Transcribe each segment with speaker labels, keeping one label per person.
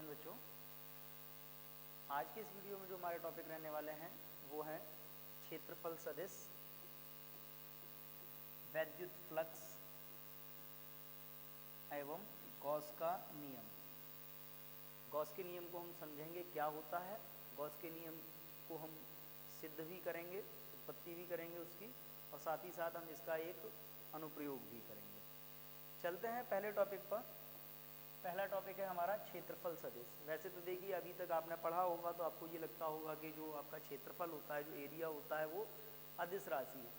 Speaker 1: Afternoon बच्चों। आज के इस वीडियो में जो हमारे टॉपिक रहने वाले हैं वो है क्षेत्रफल सदिश, वैद्युत फ्लक्स एवं गॉस का नियम। गॉस के नियम को हम समझेंगे क्या होता है, गॉस के नियम को हम सिद्ध भी करेंगे, उत्पत्ति भी करेंगे उसकी, और साथ ही साथ हम इसका एक अनुप्रयोग भी करेंगे। चलते हैं पहले टॉपिक पर। पहला टॉपिक है हमारा क्षेत्रफल सदिश। वैसे तो देखिए अभी तक आपने पढ़ा होगा तो आपको ये लगता होगा कि जो आपका क्षेत्रफल होता है, जो एरिया होता है, वो अदिश राशि है।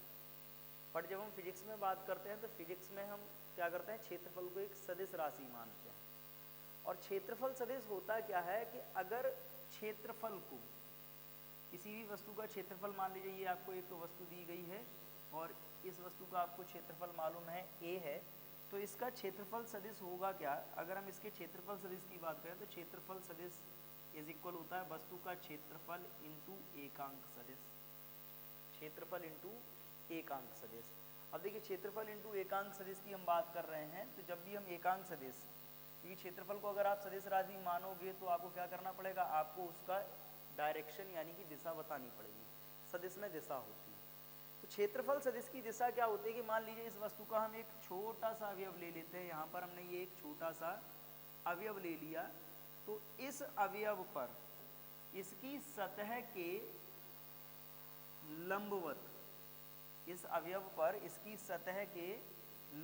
Speaker 1: पर जब हम फिजिक्स में बात करते हैं तो फिजिक्स में हम क्या करते हैं, क्षेत्रफल को एक सदिश राशि मानते हैं। और क्षेत्रफल सदिश होता क्या है कि अगर क्षेत्रफल को किसी भी वस्तु का क्षेत्रफल मान लीजिए, ये आपको एक वस्तु दी गई है और इस वस्तु का आपको क्षेत्रफल मालूम है ए है, तो इसका क्षेत्रफल सदिश होगा क्या। अगर हम इसके क्षेत्रफल सदिश की बात करें तो क्षेत्रफल सदिश इज इक्वल होता है वस्तु का क्षेत्रफल इंटू एकांक सदिश, क्षेत्रफल इंटू एकांक सदिश। अब देखिए क्षेत्रफल इंटू एकांक सदिश की हम बात कर रहे हैं, तो जब भी हम एकांक सदिश, क्योंकि क्षेत्रफल को अगर आप सदिश राशि मानोगे तो आपको क्या करना पड़ेगा, आपको उसका डायरेक्शन यानी कि दिशा बतानी पड़ेगी। सदिश में दिशा होती है, तो क्षेत्रफल सदिश की दिशा क्या होती है कि मान लीजिए इस वस्तु का हम एक छोटा सा अवयव ले लेते हैं। यहाँ पर हमने ये एक छोटा सा अवयव ले लिया, तो इस अवयव पर इसकी सतह के लंबवत, इस अवयव पर इसकी सतह के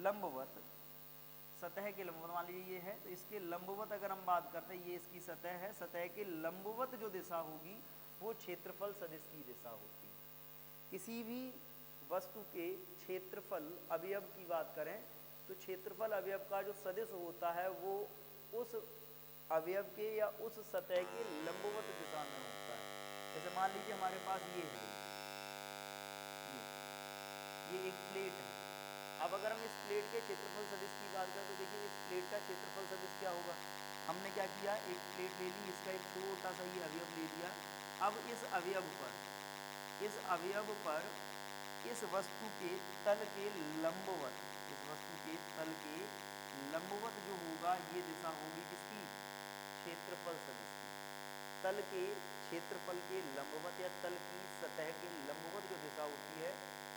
Speaker 1: लंबवत, सतह के लंबवत मान लीजिए ये है, तो इसके लंबवत अगर हम बात करते हैं, ये इसकी सतह है, सतह के लंबवत जो दिशा होगी वो क्षेत्रफल सदिश की दिशा होती है। किसी भी वस्तु के क्षेत्रफल अवयव की बात करें तो क्षेत्रफल अवयव का जो सदिश होता है वो उस अवयव के या उस सतह के लंबवत दिशा में होता है। जैसे मान लीजिए हमारे पास ये है, ये एक प्लेट है। अब अगर हम इस प्लेट के क्षेत्रफल सदिश की बात करें तो देखिए इस प्लेट का क्षेत्रफल सदिश क्या होगा। हमने क्या किया, एक प्लेट ले ली, इसका एक छोटा सा ये अवयव ले लिया। अब इस अवयव पर, इस अवयव पर इस वस्तु के तल के लंबवत, इस वस्तु के तल के लंबवत जो होगा ये दिशा होगी किसकी, क्षेत्रफल सदिश की। तल के क्षेत्रफल के लंबवत या तल की सतह के लंबवत जो दिशा होती है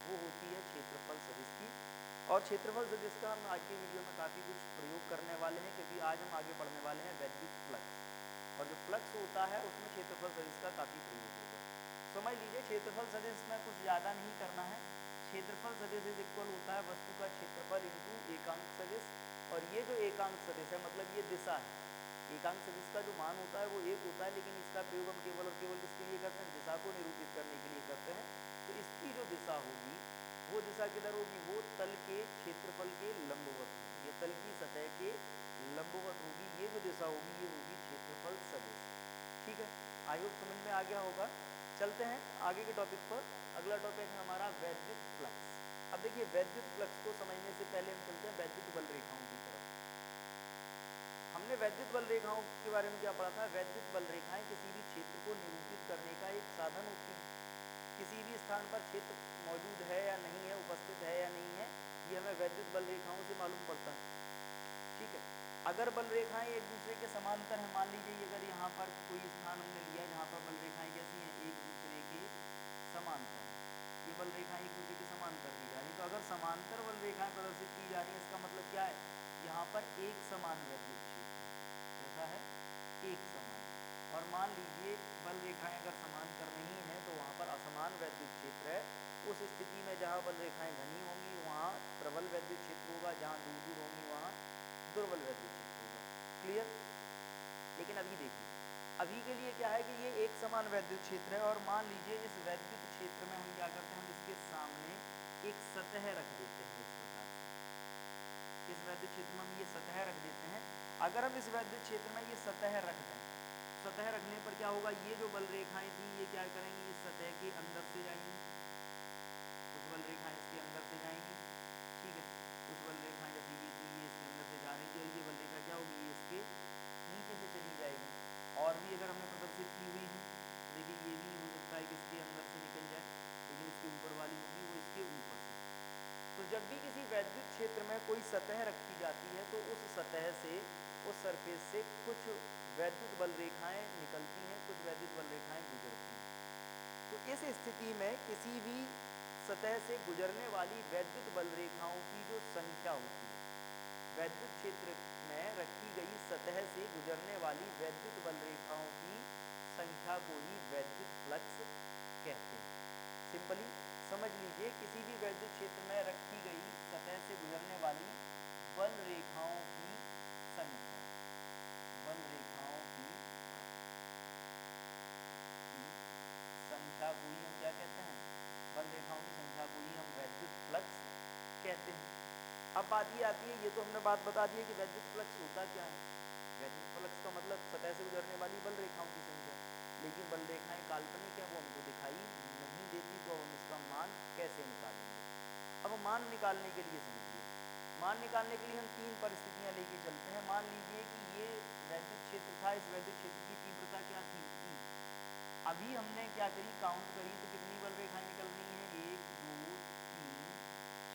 Speaker 1: वो होती है क्षेत्रफल सदिश की। और क्षेत्रफल सदिश का हम आज की वीडियो में काफ़ी कुछ प्रयोग करने वाले हैं, क्योंकि आज हम आगे पढ़ने वाले हैं वैद्युत फ्लक्स, और जो फ्लक्स होता है उसमें क्षेत्रफल सदिश का काफ़ी प्रयोग होगा। समझ लीजिए क्षेत्रफल सदिश में कुछ ज़्यादा नहीं करना है। क्षेत्रफल सदिश इज इक्वल होता है वस्तु का क्षेत्रफल इंटू एकांक सदिश, और ये जो एकांक सदिश है मतलब ये दिशा है। एकांक सदिश का जो मान होता है वो एक होता है, लेकिन इसका प्रयोग हम केवल और केवल किसके लिए करते हैं, दिशा को निरूपित करने के लिए करते हैं। तो इसकी जो दिशा होगी वो दिशा किधर होगी, वो तल के क्षेत्रफल के लंबवत होगी, ये तल की सतह के लंबवत होगी। ये जो दिशा होगी ये होगी क्षेत्रफल सदिश। ठीक है, आई होप समझ में आ गया होगा। चलते हैं आगे के टॉपिक पर। अगला टॉपिक है हमारा वैद्युत फ्लक्स। अब देखिए वैद्युत फ्लक्स को समझने से पहले हम चलते हैं वैद्युत बल रेखाओं की तरफ। हमने वैद्युत बल रेखाओं के बारे में क्या पढ़ा था, वैद्युत बल रेखाएं किसी भी क्षेत्र को निरूपित करने का एक साधन होती है। किसी भी स्थान पर क्षेत्र मौजूद है या नहीं है, उपस्थित है या नहीं है, ये हमें वैद्युत बल रेखाओं से मालूम पड़ता है। ठीक है, अगर बल रेखाएं एक दूसरे के समांतर हैं, मान लीजिए अगर यहाँ पर कोई स्थान हमने लिया जहाँ पर बल रेखाएं कैसी हैं, एक दूसरे के समांतर हैं, ये बल रेखाएं एक दूसरे के समांतर दी जा रही, तो अगर समांतर बल रेखाएं प्रदर्शित की जा रही है इसका मतलब क्या है, यहाँ पर एक समान वैद्युत क्षेत्र ऐसा है, एक समान। और मान लीजिए बल रेखाएं अगर समांतर नहीं है तो वहाँ पर असमान वैद्युत क्षेत्र है। उस स्थिति में जहाँ बल रेखाएं घनी होंगी वहाँ प्रबल वैद्युत क्षेत्र होगा, जहाँ दूर दूर होंगी वहाँ दुर्बल वैद्युत क्षेत्र होगा। क्लियर। लेकिन अभी देखिए, अभी के लिए क्या है कि ये एक समान वैद्युत क्षेत्र है, और मान लीजिए इस वैद्युत क्षेत्र में हम क्या करते हैं, हम इसके सामने एक सतह रख देते हैं। इस प्रकार से इस वैद्युत क्षेत्र में हम ये सतह रख देते हैं। अगर हम इस वैद्युत क्षेत्र में ये सतह रख दें, सतह रखने पर क्या होगा, ये जो बल रेखाएं थी ये क्या करेंगी, इस सतह के अंदर से जाएंगी, कुछ बल रेखाएं इसके अंदर से जाएंगी। ठीक है, कुछ बल रेखाएं जैसे ये थी ये इसके अंदर से जा रही थी, और ये बल रेखा क्या होगी, ये इसके नीचे से चली जाएगी। और भी अगर हमने प्रदर्शित की हुई है, देखिए ये भी हो सकता है कि इसके अंदर से निकल जाए, लेकिन इसके ऊपर वाली होगी वो इसके ऊपर से। तो जब भी किसी वैद्युत क्षेत्र में कोई सतह रखी जाती है तो उस सतह से उस सरफेस से कुछ वैद्युत बल रेखाएं निकलती हैं, कुछ वैद्युत बल रेखाएं गुजरती हैं। तो इस स्थिति में किसी भी सतह से गुजरने वाली वैद्युत बल रेखाओं की जो संख्या होती है, वैद्युत क्षेत्र में रखी गई सतह से गुजरने वाली वैद्युत बल रेखाओं की संख्या को ही वैद्युत फ्लक्स कहते हैं। सिंपली समझ लीजिए, किसी भी वैद्युत क्षेत्र में रखी गई सतह से गुजरने वाली बल रेखाओं की संख्या, बल रेखाओं की संख्या को ही हम क्या कहते हैं, बल रेखाओं की संख्या को ही हम वैद्युत फ्लक्स कहते हैं। अब बात ये आती है, ये तो हमने बात बता दी है कि वैद्युत फ्लक्स होता क्या है। वैद्युत फ्लक्स का मतलब सतह से गुजरने वाली बल रेखाओं की संख्या, लेकिन बल रेखाएं काल्पनिक है, वो हमको दिखाई नहीं देती, तो हम इसका मान कैसे निकालेंगे। अब मान निकालने के लिए समझिए, मान निकालने के लिए हम तीन परिस्थितियां लेके चलते हैं। मान लीजिए कि ये वैद्युत क्षेत्र था, इस वैद्युत क्षेत्र की तीव्रता क्या थी, E। अभी हमने क्या करी, काउंट करी, तो कितनी बल रेखाएं निकल रही हैं, 1 2 3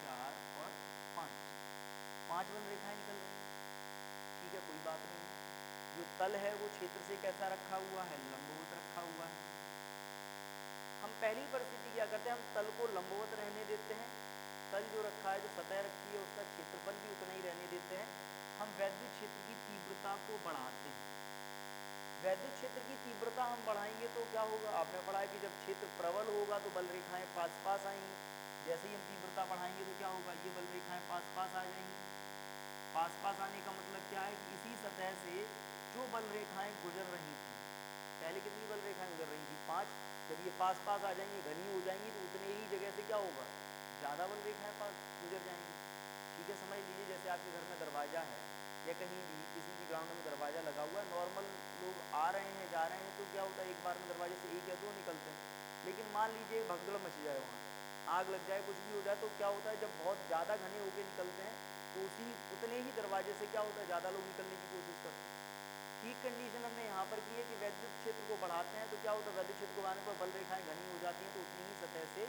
Speaker 1: 4 और 5, 5 बल रेखाएं निकल रही हैं। ठीक है, कोई बात नहीं है। जो तल है वो क्षेत्र से कैसा रखा हुआ है, लंबवत रखा हुआ है। हम पहली परिस्थिति क्या करते हैं, हम तल को लंबवत रहने देते हैं, तल जो रखा है, जो सतह रखी है, उसका क्षेत्रफल भी उतना ही रहने देते हैं। हम वैद्युत क्षेत्र की तीव्रता को बढ़ाते हैं। वैद्युत क्षेत्र की तीव्रता हम बढ़ाएंगे तो क्या होगा, आपने पढ़ा है कि जब क्षेत्र प्रबल होगा तो बल रेखाएं पास पास आएंगी। जैसे ही हम तीव्रता बढ़ाएंगे तो क्या होगा, ये बल रेखाएं पास पास आ जाएंगी। पास पास आने का मतलब क्या है कि इसी सतह से जो बल रेखाएं गुजर रही थी, पहले कितनी बल रेखाएं गुजर रही थी, 5, जब ये पास पास आ जाएंगी, घनी हो जाएंगी, तो उतने ही जगह से क्या होगा, ज़्यादा बल रेखाएं पास गुजर जाएंगी। ठीक है, समझ लीजिए जैसे आपके घर में दरवाज़ा है या कहीं भी किसी भी ग्राउंड में दरवाज़ा लगा हुआ है, नॉर्मल लोग आ रहे हैं जा रहे हैं, तो क्या होता है, एक बार में दरवाजे से एक या दो निकलते हैं। लेकिन मान लीजिए भगदड़ मच जाए, वहाँ आग लग जाए, कुछ भी हो जाए, तो क्या होता है, जब बहुत ज़्यादा घने होकर निकलते हैं तो उतने ही दरवाजे से क्या होता है, ज़्यादा लोग निकलने की कोशिश करते हैं। ठीक कंडीशन हमने यहाँ पर की है कि वैद्युत क्षेत्र को बढ़ाते हैं तो क्या होता है, वैद्युत क्षेत्र को बढ़ाने पर बल रेखाएं घनी हो जाती हैं, तो उतनी ही सतह से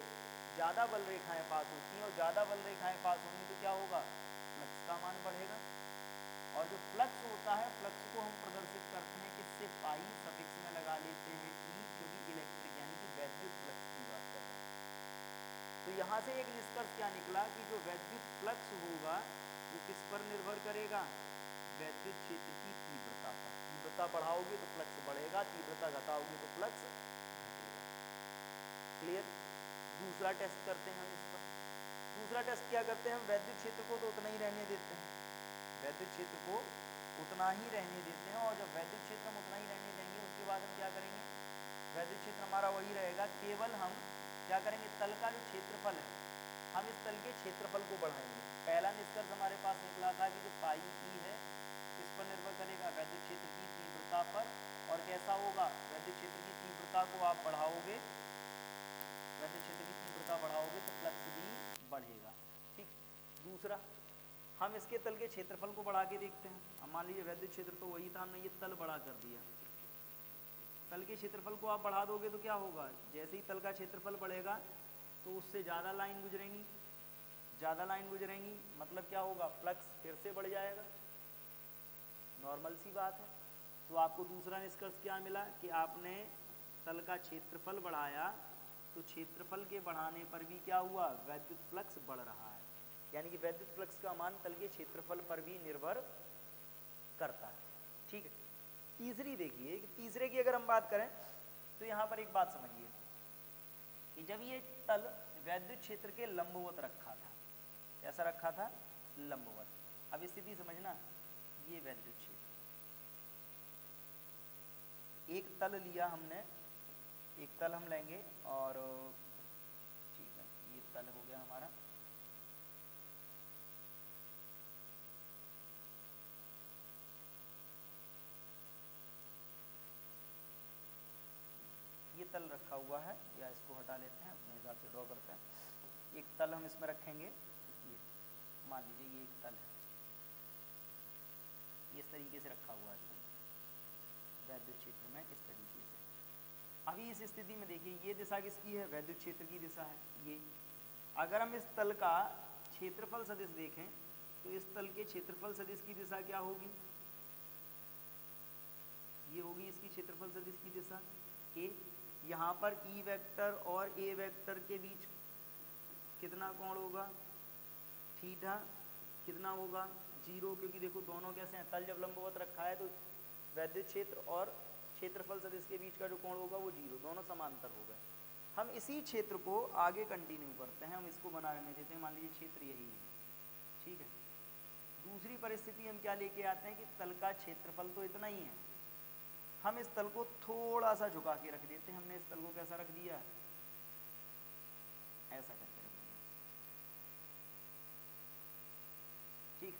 Speaker 1: ज़्यादा बल रेखाएं पास होती हैं, और ज़्यादा बल रेखाएं पास होंगी तो क्या होगा, फ्लक्स का मान बढ़ेगा। और जो फ्लक्स होता है, फ्लक्स को हम प्रदर्शित करते हैं किससे, पाई सफिक्स में लगा लेते हैं ई, क्योंकि इलेक्ट्रिक यानी कि वैद्युत फ्लक्स की बात कर रहे हैं। तो यहाँ से एक निष्कर्ष क्या निकला कि जो वैद्युत फ्लक्स होगा वो किस पर निर्भर करेगा, वैद्युत क्षेत्र की तीव्रता पर। तीव्रता बढ़ाओगे तो फ्लक्स बढ़ेगा, तीव्रता घटाओगे तो फ्लक्स घटेगा। क्लियर। दूसरा टेस्ट करते हैं हम इस पर। दूसरा टेस्ट क्या करते हैं, हम वैद्युत क्षेत्र को तो उतना ही रहने देते हैं, वैद्युत क्षेत्र को उतना ही रहने देते हैं। और जब वैद्युत क्षेत्र हम उतना ही रहने देंगे, उसके बाद हम क्या करेंगे, वैद्युत क्षेत्र हमारा वही रहेगा, केवल हम क्या करेंगे, तल का जो क्षेत्रफल है, हम इस तल के क्षेत्रफल को बढ़ाएंगे। पहला निष्कर्ष हमारे पास निकला था कि जो पाई ई है इस पर निर्भर करेगा, वैद्युत क्षेत्र की तीव्रता पर। और कैसा होगा, वैद्युत क्षेत्र की तीव्रता को आप बढ़ाओगे, वैद्युत क्षेत्र की तीव्रता बढ़ाओगे तो फ्लक्स भी बढ़ेगा। ठीक। दूसरा, हम इसके तल के क्षेत्रफल को बढ़ा के देखते हैं। अब मान लीजिए वैद्युत क्षेत्र तो वही था, हमने ये तल बढ़ा कर दिया, तल के क्षेत्रफल को आप बढ़ा दोगे तो क्या होगा, जैसे ही तल का क्षेत्रफल बढ़ेगा तो उससे ज़्यादा लाइन गुजरेंगी, ज़्यादा लाइन गुजरेंगी मतलब क्या होगा, फ्लक्स फिर से बढ़ जाएगा, नॉर्मल सी बात है। तो आपको दूसरा निष्कर्ष क्या मिला कि आपने तल का क्षेत्रफल बढ़ाया तो क्षेत्रफल के बढ़ाने पर भी क्या हुआ, वैद्युत फ्लक्स बढ़ रहा है। यानी कि वैद्युत फ्लक्स का मान तल के क्षेत्रफल पर भी निर्भर करता है। ठीक है। तीसरी देखिए, तीसरे की अगर हम बात करें तो यहाँ पर एक बात समझिए कि जब ये तल वैद्युत क्षेत्र के लंबवत रखा था, कैसा रखा था, लंबवत। अब स्थिति समझना, ये वैद्युत क्षेत्र, एक तल लिया हमने, एक तल हम लेंगे और ठीक है, ये तल हो गया हमारा। ये तल रखा हुआ है, या इसको हटा लेते हैं, अपने हिसाब से ड्रॉ करते हैं। एक तल हम इसमें रखेंगे, ये मान लीजिए ये एक तल है, ये इस तरीके से रखा हुआ है वैद्युत क्षेत्र में, इस तरीके से। अभी इस स्थिति में देखिए, ये दिशा किसकी है, वैद्युत क्षेत्र की दिशा है ये। अगर हम इस तल का क्षेत्रफल सदिश देखें तो इस तल के क्षेत्रफल सदिश की दिशा क्या होगी, ये होगी इसकी क्षेत्रफल सदिश की दिशा ए। यहाँ पर ई वेक्टर और ए वेक्टर के बीच कितना कोण होगा, थीटा, कितना होगा 0, क्योंकि देखो दोनों कैसे हैं, तल जब लंबवत रखा है तो वैद्युत क्षेत्र और क्षेत्रफल सदिश के बीच का जो कोण होगा वो 0, दोनों समांतर हो गए। हम इसी क्षेत्र को आगे कंटिन्यू करते हैं, हम इसको बना रहने देते हैं, मान लीजिए क्षेत्र यही है, ठीक है। दूसरी परिस्थिति हम क्या लेके आते हैं कि तल का क्षेत्रफल तो इतना ही है, हम इस तल को थोड़ा सा झुका के रख देते हैं। हमने इस तल को कैसा रख दिया, ऐसा करके रख दिया, ठीक।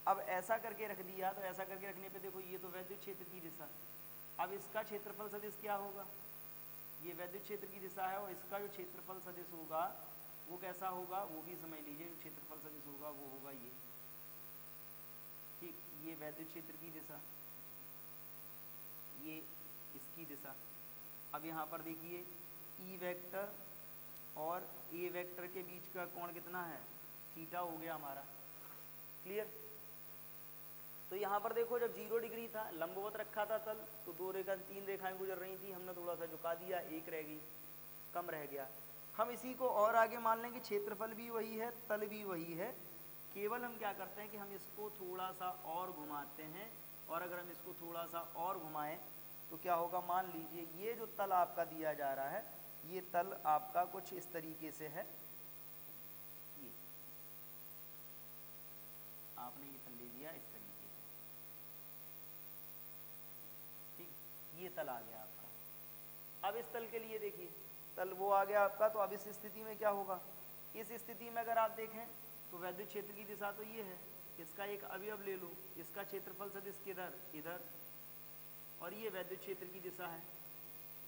Speaker 1: अब ऐसा करके रख दिया, तो ऐसा करके रखने पे देखो ये तो वैद्युत क्षेत्र की दिशा, अब इसका क्षेत्रफल सदिश क्या होगा, ये वैद्युत क्षेत्र की दिशा है और इसका जो क्षेत्रफल सदिश होगा वो कैसा होगा, वो भी समझ लीजिए। जो क्षेत्रफल सदिश होगा वो होगा ये, ठीक, ये वैद्युत क्षेत्र की दिशा, ये इसकी दिशा। अब यहाँ पर देखिए ई वेक्टर और ए वेक्टर के बीच का कोण कितना है, थीटा हो गया हमारा, क्लियर। तो यहाँ पर देखो जब 0 डिग्री था, लंबवत रखा था तल, तो 3 रेखाएं गुजर रही थी, हमने थोड़ा सा झुका दिया, एक रह गई, कम रह गया। हम इसी को और आगे मान लें कि क्षेत्रफल भी वही है, तल भी वही है, केवल हम क्या करते हैं कि हम इसको थोड़ा सा और घुमाते हैं, और अगर हम इसको थोड़ा सा और घुमाएं तो क्या होगा, मान लीजिए ये जो तल आपका दिया जा रहा है, ये तल आपका कुछ इस तरीके से है, ये आपने ये तल ले लिया इस तरीके से, ठीक, ये तल आ गया आपका। अब इस तल के लिए देखिए, तल वो आ गया आपका, तो अब इस स्थिति में क्या होगा, इस स्थिति में अगर आप देखें तो वैद्युत क्षेत्र की दिशा तो ये है, इसका एक अवयव ले लो, इसका क्षेत्रफल सदिश किधर, इधर, और ये वैद्युत क्षेत्र की दिशा है,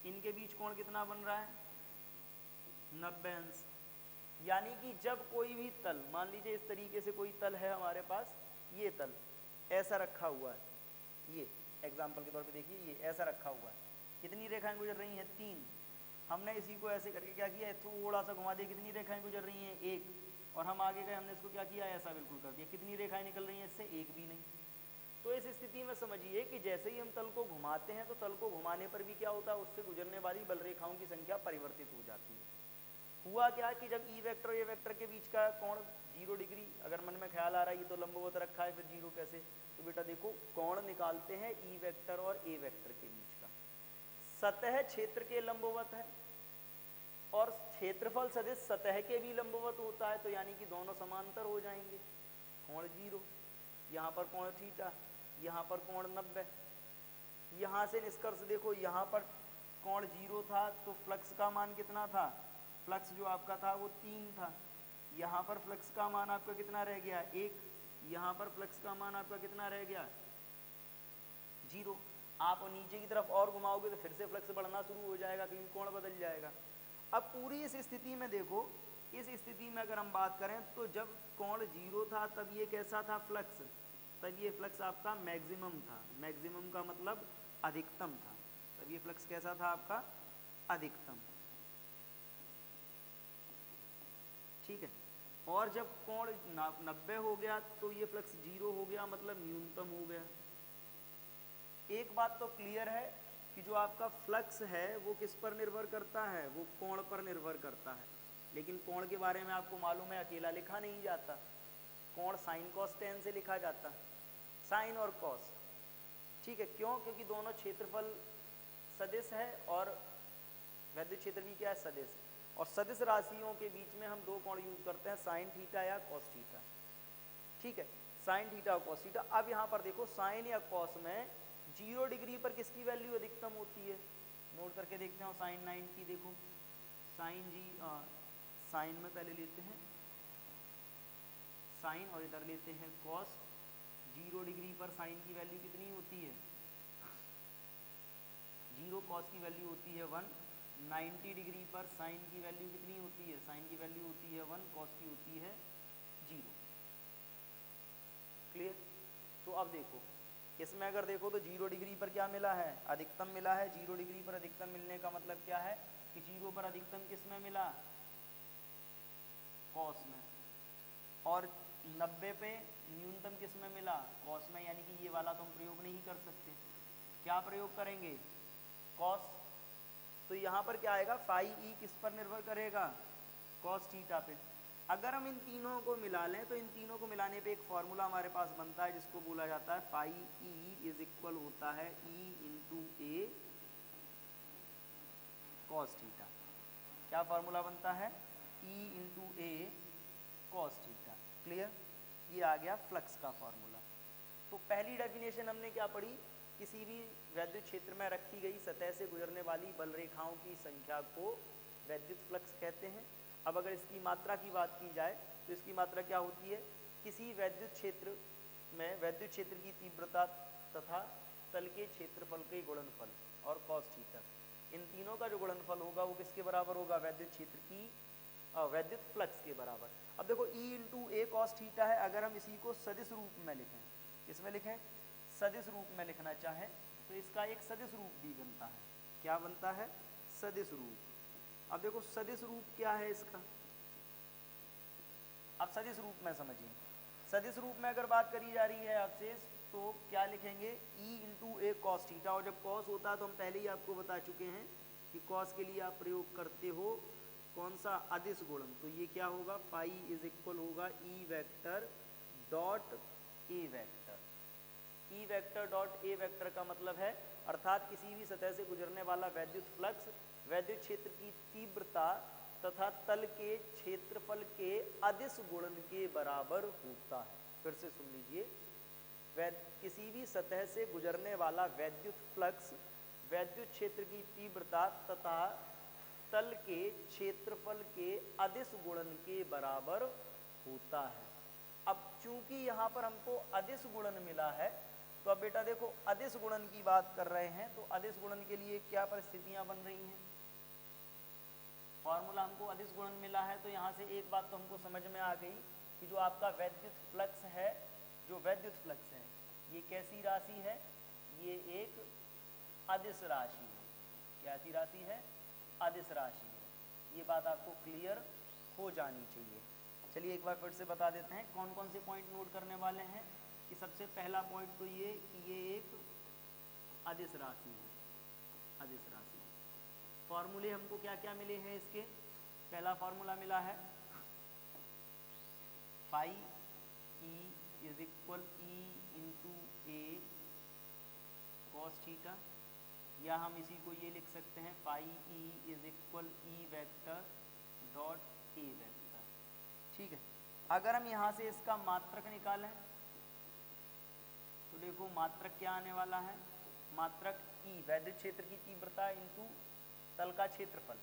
Speaker 1: इनके बीच कोण कितना बन रहा है, 90 अंश। यानी कि जब कोई भी तल, मान लीजिए इस तरीके से कोई तल है हमारे पास, ये तल ऐसा रखा हुआ है, ये एग्जाम्पल के तौर पे देखिए, ये ऐसा रखा हुआ है, कितनी रेखाएं गुजर रही हैं, 3। हमने इसी को ऐसे करके क्या किया, थोड़ा सा घुमा दिया, कितनी रेखाएं गुजर रही हैं, 1, और हम आगे गए, हमने इसको क्या किया, ऐसा बिल्कुल कर दिया, कितनी रेखाएं निकल रही हैं इससे, 1 भी नहीं। तो इस स्थिति में समझिए कि जैसे ही हम तल को घुमाते हैं, तो तल को घुमाने पर भी क्या होता है, उससे गुजरने वाली बल रेखाओं की संख्या परिवर्तित हो जाती है। हुआ क्या कि जब ई वेक्टर और ए वेक्टर के बीच का कोण 0 डिग्री, अगर मन में ख्याल आ रहा है ये तो लंबवत रखा है, फिर 0 कैसे, तो बेटा देखो कोण निकालते हैं ई वेक्टर और ए वेक्टर के बीच का, सतह क्षेत्र के लंबवत है और क्षेत्रफल सदिश सतह के भी लंबवत होता है, तो यानी कि दोनों समांतर हो जाएंगे, कोण 0, यहाँ पर कोण थीटा, यहाँ पर कोण 90। यहाँ से निष्कर्ष देखो, यहाँ पर कोण 0 था तो फ्लक्स का मान कितना था, फ्लक्स जो आपका था वो 3 था, यहाँ पर फ्लक्स का मान आपका कितना रह गया, 1, यहाँ पर फ्लक्स का मान आपका कितना रह गया, 0। आप नीचे की तरफ और घुमाओगे तो फिर से फ्लक्स बढ़ना शुरू हो जाएगा, क्योंकि कोण बदल जाएगा। अब पूरी इस स्थिति में देखो, इस स्थिति में अगर हम बात करें तो जब कोण 0 था तब ये कैसा था फ्लक्स, तब ये फ्लक्स आपका मैक्सिमम था, मैक्सिमम का मतलब अधिकतम था, तब ये फ्लक्स कैसा था आपका, अधिकतम, ठीक है। और जब कोण 90 हो गया तो ये फ्लक्स 0 हो गया, मतलब न्यूनतम हो गया। एक बात तो क्लियर है कि जो आपका फ्लक्स है वो किस पर निर्भर करता है, वो कोण पर निर्भर करता है, लेकिन कोण के बारे में आपको मालूम है अकेला लिखा नहीं जाता, कोण साइन कॉस टेन से लिखा जाता है, साइन और कॉस, ठीक है। क्यों, क्योंकि दोनों क्षेत्रफल सदिश है और वैद्युत क्षेत्र भी क्या है, सदिश, और सदिश राशियों के बीच में हम 2 कोण यूज करते हैं, साइन थीटा या कॉस थीटा, ठीक है, साइन थीटा और कॉस थीटा। अब यहाँ पर देखो साइन या कॉस में 0 डिग्री पर किसकी वैल्यू अधिकतम होती है, नोट करके देखते हैं, साइन 90, देखो साइन साइन में पहले लेते हैं साइन और इधर लेते हैं कॉस। 0 डिग्री पर साइन की वैल्यू कितनी होती है, 0, कॉस की वैल्यू होती है 1। 90 डिग्री पर साइन की वैल्यू कितनी होती है, साइन की वैल्यू होती है 1, कॉस की होती है 0, क्लियर। तो अब देखो इसमें अगर देखो तो 0 डिग्री पर क्या मिला है, अधिकतम मिला है। 0 डिग्री पर अधिकतम मिलने का मतलब क्या है कि 0 पर अधिकतम किस में मिला, कॉस में, और 90 पे न्यूनतम किस में मिला, कॉस में, यानी कि ये वाला तो हम प्रयोग नहीं कर सकते। क्या प्रयोग करेंगे, कॉस। तो यहाँ पर क्या आएगा, फाई ई किस पर निर्भर करेगा, कॉस थीटा पे। अगर हम इन तीनों को मिला लें तो इन तीनों को मिलाने पे एक फॉर्मूला हमारे पास बनता है जिसको बोला जाता है फाई ई इज इक्वल होता है ई इंटू ए कॉस थीटा। क्या फॉर्मूला बनता है, ई into A cos theta. Clear, ये आ गया फ्लक्स का फॉर्मूला। तो पहली डेफिनेशन हमने क्या पढ़ी, किसी भी वैद्युत क्षेत्र में रखी गई सतह से गुजरने वाली बल रेखाओं की संख्या को वैद्युत फ्लक्स कहते हैं। अब अगर इसकी मात्रा की बात की जाए तो इसकी मात्रा क्या होती है, किसी वैद्युत क्षेत्र में वैद्युत क्षेत्र की तीव्रता तथा तल के क्षेत्रफल के गुणनफल और कॉस थीटा, इन तीनों का जो गुणनफल होगा वो किसके बराबर होगा, वैद्युत क्षेत्र की वैद्युत फ्लक्स के बराबर। अब देखो ई इंटू ए कॉस थीटा है, अगर हम इसी को सदिश रूप में लिखें, किसमें लिखें, सदिश रूप में लिखना चाहें तो इसका एक सदिश रूप भी बनता है। क्या बनता है, सदिश रूप। अब देखो सदिश रूप क्या है इसका, अब सदिश रूप में समझिए। सदिश रूप में अगर बात करी जा रही है आपसे तो क्या लिखेंगे, ई इंटू ए कॉस थीटा। और जब कॉस होता है तो हम पहले ही आपको बता चुके हैं कि कॉस के लिए आप प्रयोग करते हो कौन सा, अदिश गुणन। तो ये क्या होगा, फाई इज इक्वल होगा ई vector dot A vector. E vector dot A vector का मतलब है, अर्थात किसी भी सतह से गुजरने वाला वैद्युत फ्लक्स वैद्युत क्षेत्र की तीव्रता तथा तल के क्षेत्रफल के अदिश गुणन के बराबर होता है। फिर से सुन लीजिए, किसी भी सतह से गुजरने वाला वैद्युत फ्लक्स वैद्युत क्षेत्र की तीव्रता तथा तल के क्षेत्रफल के अदिश गुणन के बराबर होता है। अब चूंकि यहाँ पर हमको अदिश गुणन मिला है तो अब बेटा देखो अदिश गुणन की बात कर रहे हैं तो अदिश गुणन के लिए क्या परिस्थितियां बन रही हैं, फॉर्मूला हमको अदिश गुणन मिला है। तो यहाँ से एक बात तो हमको समझ में आ गई कि जो आपका वैद्युत फ्लक्स है, जो वैद्युत फ्लक्स है ये कैसी राशि है, ये एक अदिश राशि है। कैसी राशि है, अदिश राशि है। ये बात आपको क्लियर हो जानी चाहिए। चलिए एक बार फिर से बता देते हैं कौन कौन से पॉइंट नोट करने वाले हैं। कि सबसे पहला पॉइंट तो ये कि ये एक अदिश राशि है, अदिश राशि। फॉर्मूले हमको क्या क्या मिले हैं इसके, पहला फॉर्मूला मिला है phi E is equal E into A cos theta, या हम इसी को ये लिख सकते हैं phi E is equal E vector dot A vector. ठीक है, अगर हम यहाँ से इसका मात्रक निकालें तो देखो मात्रक क्या आने वाला है, मात्रक ई वैद्युत क्षेत्र की तीव्रता इंटू तल का क्षेत्रफल।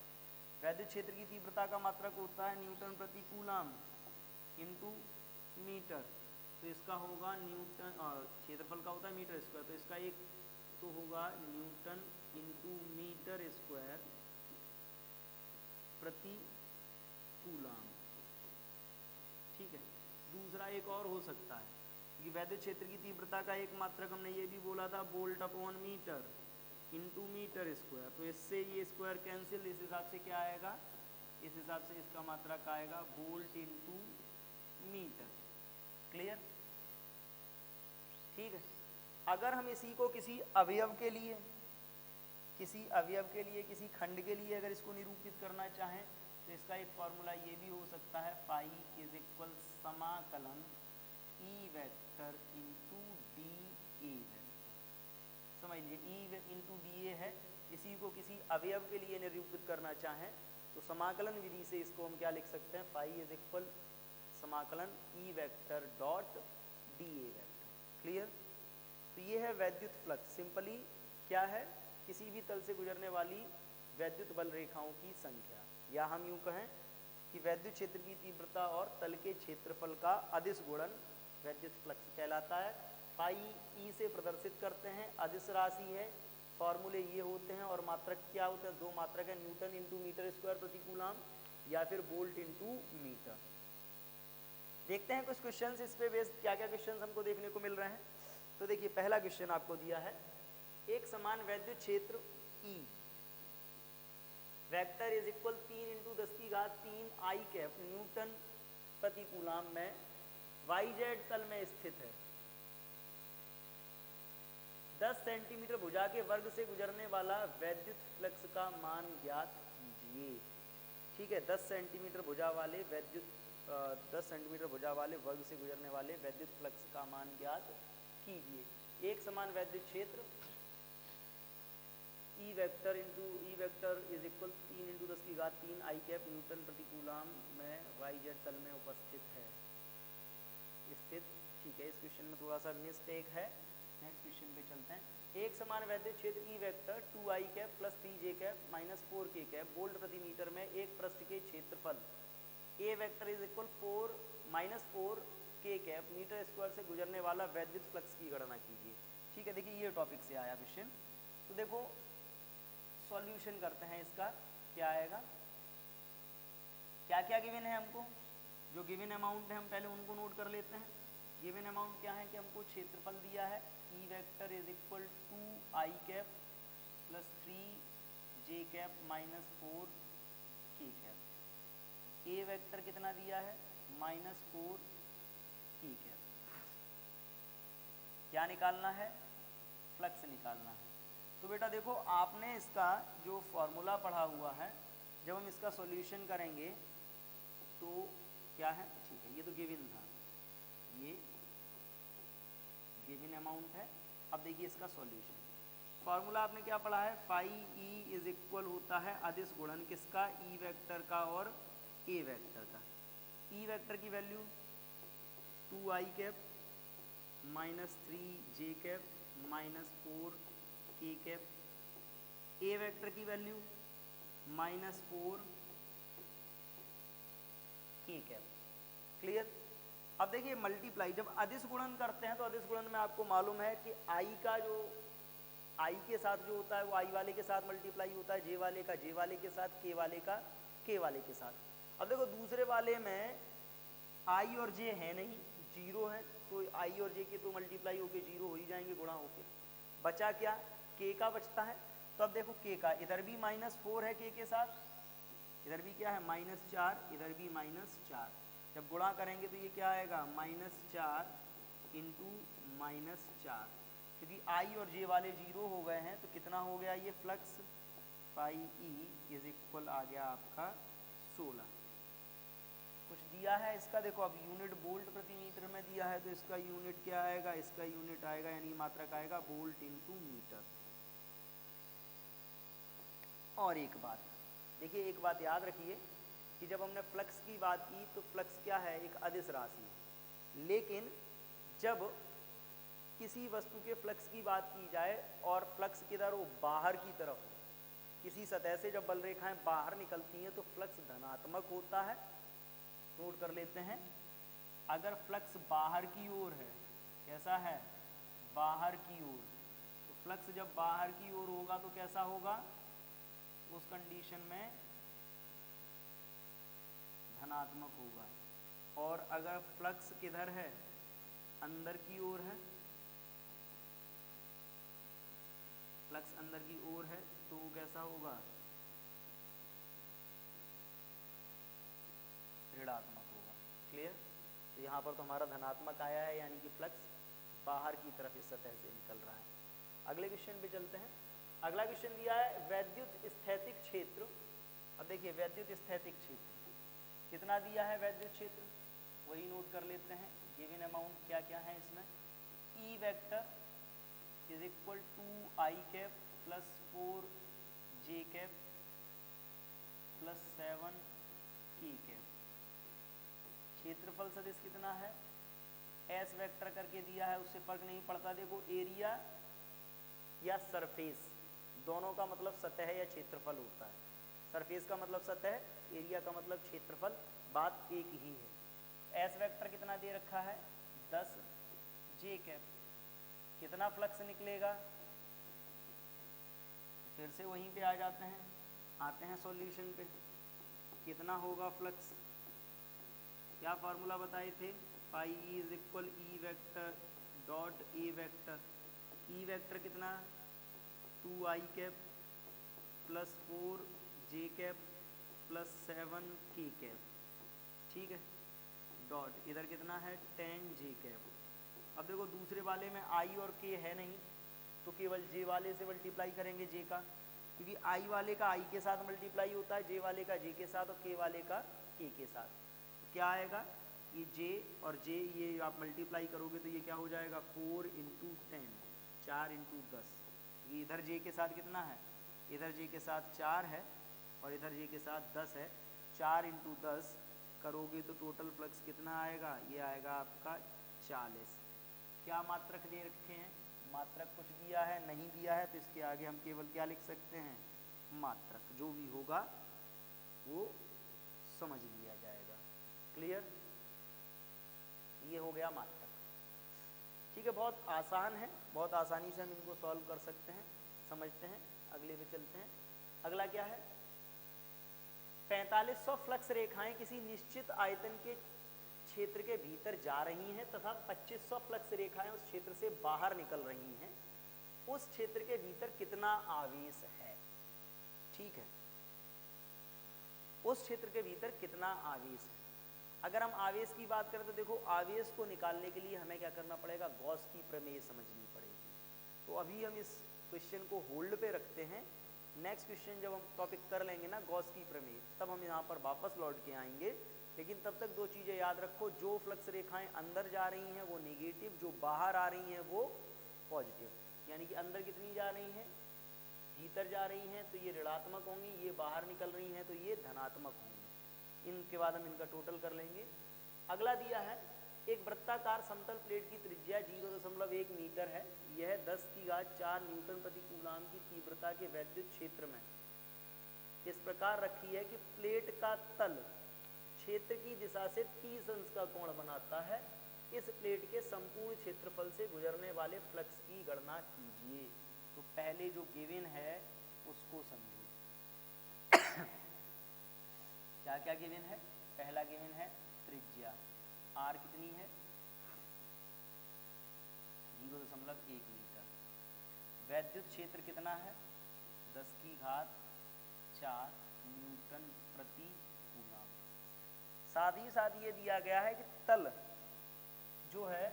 Speaker 1: वैद्युत क्षेत्र की तीव्रता का मात्रक होता है न्यूटन प्रति कूलम इंटू मीटर, तो इसका होगा न्यूटन, क्षेत्रफल का होता है मीटर स्क्वायर, तो इसका एक तो होगा न्यूटन इंटू मीटर स्क्वायर प्रति कूलम। ठीक है, दूसरा एक और हो सकता है कि वैद्युत क्षेत्र की तीव्रता का एक मात्रक हमने ये भी बोला था volt upon metre into metre square, तो इससे ये स्क्वायर कैंसिल, इस हिसाब से क्या आएगा, इस हिसाब से इसका मात्रक आएगा वोल्ट इंटू मीटर। क्लियर, ठीक है। अगर हम इसी को किसी अवयव के लिए, किसी अवयव के लिए, किसी खंड के लिए अगर इसको निरूपित करना चाहें तो इसका एक फॉर्मूला ये भी हो सकता है फाई इज इक्वल समाकलन E vector into D A vector. समझ लीजिए ई इंटू डी ए है, इसी को किसी अवयव के लिए निरूपित करना चाहें तो समाकलन विधि से इसको हम क्या लिख सकते हैं, फाई इज इक्वल समाकलन ई vector dot D A vector. Clear, तो ये है वैद्युत फ्लक्स। सिंपली क्या है, किसी भी तल से गुजरने वाली वैद्युत बल रेखाओं की संख्या, या हम यूं कहें कि वैद्युत क्षेत्र की तीव्रता और तल के क्षेत्रफल का अदिश गुणन वैद्युत फ्लक्स कहलाता है। फाई ई से प्रदर्शित करते हैं, अदिश राशि है, फॉर्मूले ये होते हैं, और मात्रक क्या होते हैं, दो मात्रक है, न्यूटन इंटू मीटर स्क्वायर प्रति कूलम या फिर वोल्ट इंटू मीटर। देखते हैं कुछ क्वेश्चंस इस पे बेस्ड, क्या क्या क्वेश्चंस हमको देखने को मिल रहे हैं। तो देखिए पहला क्वेश्चन आपको दिया है, एक समान वैद्युत क्षेत्र E vector is equal 3 into 10⁻³ I cap Newton प्रति कूलम में YZ तल में स्थित है। 10 सेंटीमीटर भुजा के वर्ग से गुजरने वाला वैद्युत फ्लक्स का मान ज्ञात कीजिए। ठीक है, 10 सेंटीमीटर भुजा वाले 10 सेंटीमीटर भुजा वाले वर्ग से गुजरने वाले वैद्युत फ्लक्स का मान ज्ञात कीजिए। एक समान वैद्युत क्षेत्र E vector is equal 3 × 10⁻³ I cap Newton प्रति कूलाम में वाई जेड तल में उपस्थित है स्थित। ठीक है, इस क्वेश्चन में थोड़ा सा मिस्टेक है। नेक्स्ट क्वेश्चन पे चलते हैं। एक समान वैद्युत क्षेत्र E vector 2i cap plus 3j cap minus 4k cap volt प्रति मीटर में एक पृष्ठ के क्षेत्रफल A vector is equal 4 minus 4k cap metre square से गुजरने वाला वैद्युत फ्लक्स की गणना कीजिए। ठीक है, देखिए ये टॉपिक से आया क्वेश्चन। तो देखो सॉल्यूशन करते हैं इसका। क्या आएगा, क्या क्या गिवन है हमको, जो गिवन अमाउंट है हम पहले उनको नोट कर लेते हैं। गिवन अमाउंट क्या है कि हमको क्षेत्रफल दिया है E vector is equal 2i cap plus 3j cap minus 4k cap. A vector कितना दिया है माइनस 4k कैप। क्या निकालना है, फ्लक्स निकालना है। तो बेटा देखो आपने इसका जो फॉर्मूला पढ़ा हुआ है, जब हम इसका सॉल्यूशन करेंगे तो क्या है, ठीक है ये तो गिवन था, ये गिवन अमाउंट है। अब देखिए इसका सॉल्यूशन। फॉर्मूला आपने क्या पढ़ा है, फाई ई इज इक्वल होता है अदिश गुणन किसका, ई वेक्टर का और ए वेक्टर का। ई वेक्टर की value 2i cap minus 3j cap minus 4k cap. A vector की value minus 4k cap. Clear. अब देखिए मल्टीप्लाई, जब अदिश गुणन करते हैं तो अदिश गुणन में आपको मालूम है कि आई का जो आई के साथ जो होता है वो आई वाले के साथ मल्टीप्लाई होता है, जे वाले का जे वाले के साथ, के वाले का के वाले के साथ। अब देखो दूसरे वाले में आई और जे है नहीं, जीरो है, तो आई और जे के तो मल्टीप्लाई होके जीरो हो ही जाएंगे, गुणा होके। बचा क्या, के का बचता है। तो अब देखो के का, इधर भी -4 है के के साथ, इधर भी क्या है -4, इधर भी -4। जब गुणा करेंगे तो ये क्या आएगा -4 इंटू -4, क्योंकि आई और जे वाले जीरो हो गए हैं तो कितना हो गया ये flux, phi E is equal आ गया आपका 16। कुछ दिया है इसका, देखो अब यूनिट वोल्ट प्रति मीटर में दिया है तो इसका यूनिट क्या आएगा, इसका यूनिट आएगा यानी मात्रक आएगा वोल्ट इंटू मीटर। और एक बात देखिए, एक बात याद रखिए कि जब हमने फ्लक्स की बात की तो फ्लक्स क्या है, एक अदिश राशि है। लेकिन जब किसी वस्तु के फ्लक्स की बात की जाए और फ्लक्स किधर हो, बाहर की तरफ हो, किसी सतह से जब बल रेखाएं बाहर निकलती हैं तो फ्लक्स धनात्मक होता है। नोट कर लेते हैं, अगर फ्लक्स बाहर की ओर है, कैसा है, बाहर की ओर, तो फ्लक्स जब बाहर की ओर होगा तो कैसा होगा, उस कंडीशन में धनात्मक होगा। और अगर फ्लक्स किधर है, अंदर की ओर है, फ्लक्स अंदर की ओर है तो वो कैसा होगा, ऋणात्मक होगा। क्लियर। तो यहाँ पर तो हमारा धनात्मक आया है, यानी कि फ्लक्स बाहर की तरफ इस सतह से निकल रहा है। अगले क्वेश्चन पे चलते हैं। अगला क्वेश्चन दिया है वैद्युत स्थैतिक क्षेत्र। अब देखिए वैद्युत स्थैतिक क्षेत्र कितना दिया है, वैद्युत क्षेत्र वही नोट कर लेते हैं। गिवन अमाउंट क्या क्या है इसमें, E vector is equal 2i cap plus 4j cap plus 7k cap. क्षेत्रफल सदिश कितना है, एस वेक्टर करके दिया है, उससे फर्क नहीं पड़ता। देखो एरिया या सरफेस दोनों का मतलब सतह या क्षेत्रफल होता है। सरफेस का मतलब सतह, एरिया का मतलब क्षेत्रफल, बात एक ही है। एस वेक्टर कितना दे रखा है 10j कैप। कितना फ्लक्स निकलेगा, फिर से वहीं पे आ जाते हैं, आते हैं सॉल्यूशन पे। कितना होगा फ्लक्स, क्या फार्मूला बताए थे, पाई is equal E vector dot A vector. E vector कितना 2i cap plus 4j cap plus 7k cap. ठीक है, डॉट इधर कितना है 10j कैप। अब देखो दूसरे वाले में i और k है नहीं, तो केवल जे वाले से मल्टीप्लाई करेंगे जे का, क्योंकि आई वाले का आई के साथ मल्टीप्लाई होता है, जे वाले का जे के साथ और के वाले का के साथ। तो क्या आएगा, ये जे और जे ये आप मल्टीप्लाई करोगे तो ये क्या हो जाएगा 4 × 10, 4 × 10। ये इधर जे के साथ कितना है, इधर जे के साथ 4 है और इधर जे के साथ 10 है। 4 × 10 करोगे तो टोटल फ्लक्स कितना आएगा, ये आएगा आपका 40। क्या मात्रक दे रखे हैं, मात्रक कुछ दिया है नहीं दिया है, तो इसके आगे हम केवल क्या लिख सकते हैं, मात्रक। जो भी होगा वो समझ लिया जाएगा। क्लियर, ये हो गया मात्रक। ठीक है, बहुत आसान है, बहुत आसानी से हम इनको सॉल्व कर सकते हैं, समझते हैं। अगले पे चलते हैं। अगला क्या है, 4500 फ्लक्स रेखाएं किसी निश्चित आयतन के क्षेत्र के भीतर जा रही हैं तथा 2500 फ्लक्स रेखाएं उस क्षेत्र से बाहर निकल रही हैं। उस क्षेत्र के भीतर कितना आवेश है। ठीक है, उस क्षेत्र के भीतर कितना आवेश है। अगर हम आवेश की बात करें तो देखो, आवेश को निकालने के लिए हमें क्या करना पड़ेगा, गॉस की प्रमेय समझनी पड़ेगी। तो अभी हम इस क्वेश्चन को होल्ड पे रखते हैं। नेक्स्ट क्वेश्चन जब हम टॉपिक कर लेंगे ना गॉस की प्रमेय, तब हम यहाँ पर वापस लौट के आएंगे। लेकिन तब तक दो चीज़ें याद रखो, जो फ्लक्स रेखाएं अंदर जा रही हैं वो नेगेटिव, जो बाहर आ रही हैं वो पॉजिटिव। यानी कि अंदर कितनी जा रही हैं, भीतर जा रही हैं तो ये ऋणात्मक होंगी, ये बाहर निकल रही हैं तो ये धनात्मक होंगी। इनके बाद हम इनका टोटल कर लेंगे। अगला दिया है, एक वृत्ताकार समतल प्लेट की त्रिज्या 0.1 मीटर है। यह 10⁴ न्यूटन प्रति कूलाम की तीव्रता के वैद्युत क्षेत्र में इस प्रकार रखी है कि प्लेट का तल क्षेत्र की दिशा से 30 अंश का कोण बनाता है। इस प्लेट के संपूर्ण क्षेत्रफल से गुजरने वाले फ्लक्स की गणना कीजिए। तो पहले जो गिवन है उसको समझो। क्या क्या गिवन है, पहला गिवन है त्रिज्या, आर कितनी है 0.1 मीटर। वैद्युत क्षेत्र कितना है 10⁴ न्यूटन प्रति कूलाम। साथ ही साथ ये दिया गया है कि तल जो है,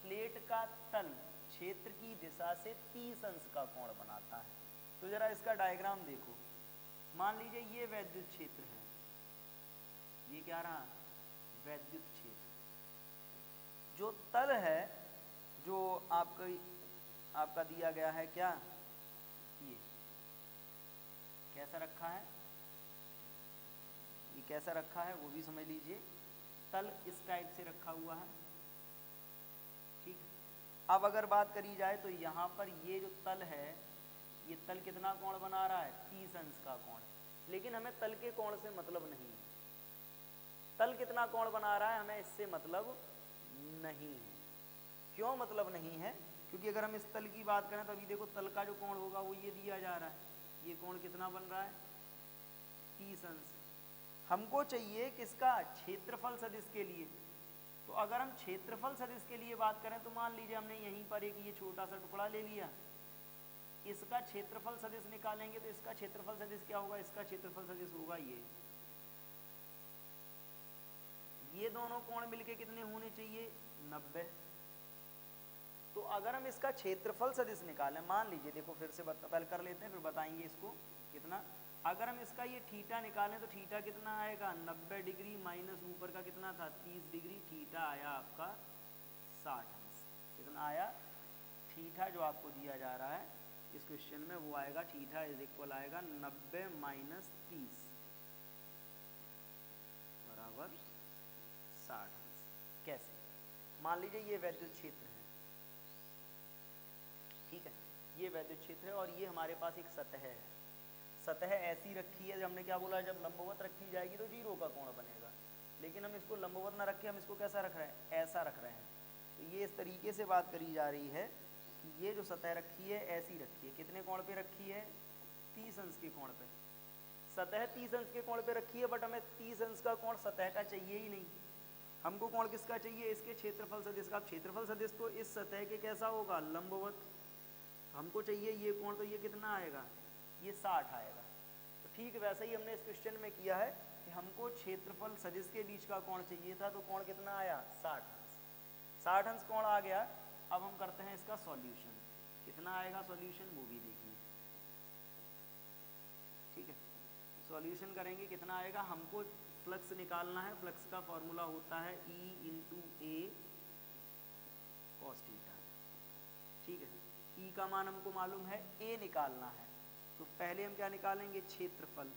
Speaker 1: प्लेट का तल क्षेत्र की दिशा से 30 अंश का कोण बनाता है। तो जरा इसका डायग्राम देखो। मान लीजिए ये वैद्युत क्षेत्र है, ये क्या रहा वैद्युत क्षेत्र। जो तल है जो आपका दिया गया है, क्या ये कैसा रखा है, ये कैसा रखा है वो भी समझ लीजिए। तल इस टाइप से रखा हुआ है। ठीक है, अब अगर बात करी जाए तो यहाँ पर ये जो तल है, ये तल कितना कोण बना रहा है 30 अंश का कोण। लेकिन हमें तल के कोण से मतलब नहीं है, तल कितना कोण बना रहा है हमें इससे मतलब नहीं है। क्यों मतलब नहीं है, क्योंकि अगर हम इस तल की बात करें तो अभी देखो तल का जो कोण होगा वो ये दिया जा रहा है, ये कोण कितना बन रहा है 30 अंश। हमको चाहिए किसका, क्षेत्रफल सदिश के लिए। तो अगर हम क्षेत्रफल सदिश के लिए बात करें तो मान लीजिए हमने यहीं पर एक ये छोटा सा टुकड़ा ले लिया, इसका क्षेत्रफल सदिश निकालेंगे तो इसका क्षेत्रफल सदिश क्या होगा, इसका क्षेत्रफल सदिश होगा ये दोनों कोण मिलके कितने होने चाहिए 90। तो अगर हम इसका क्षेत्रफल सदिश निकालें, मान लीजिए देखो फिर से पहले कर लेते हैं फिर बताएंगे इसको कितना। अगर हम इसका ये थीटा निकालें तो थीटा कितना आएगा 90 डिग्री माइनस ऊपर का कितना था 30 डिग्री, थीटा आया आपका 60 अंश। कितना आया थीटा जो आपको दिया जा रहा है इस क्वेश्चन में वो आएगा, थीटा इज इक्वल आएगा 90 माइनस 30 बराबर 60 अंश। कैसे, मान लीजिए ये वैद्युत क्षेत्र है, ठीक है, ये वैद्युत क्षेत्र है और ये हमारे पास एक सतह है। सतह ऐसी रखी है, हमने क्या बोला, जब लंबवत रखी जाएगी तो 0 का कोण बनेगा। लेकिन हम इसको लंबवत ना रख के हम इसको कैसा रख रहे हैं, ऐसा रख रहे हैं। तो ये इस तरीके से बात करी जा रही है कि ये जो सतह रखी है ऐसी रखी है, कितने कोण पे रखी है 30 अंश के कोण पे। सतह 30 अंश के कोण पे रखी है, बट हमें 30 अंश का कोण सतह का चाहिए ही नहीं। हमको कोण किसका चाहिए, इसके क्षेत्रफल सदिश का। क्षेत्रफल सदिश तो इस सतह के कैसा होगा, लंबवत। हमको चाहिए ये कोण, तो ये कितना आएगा, ये 60 आएगा। तो ठीक वैसा ही हमने इस क्वेश्चन में किया है कि हमको क्षेत्रफल सदिश के बीच का कोण चाहिए था, तो कोण कितना आया 60 अंश। 60 अंश कोण आ गया। अब हम करते हैं इसका सॉल्यूशन। कितना आएगा सॉल्यूशन वो भी देखिए, ठीक है। सॉल्यूशन करेंगे कितना आएगा, हमको फ्लक्स निकालना है, फ्लक्स का फॉर्मूला होता है E into A cos theta, ठीक है। E का मान हमको मालूम है, A निकालना है, तो पहले हम क्या निकालेंगे, क्षेत्रफल।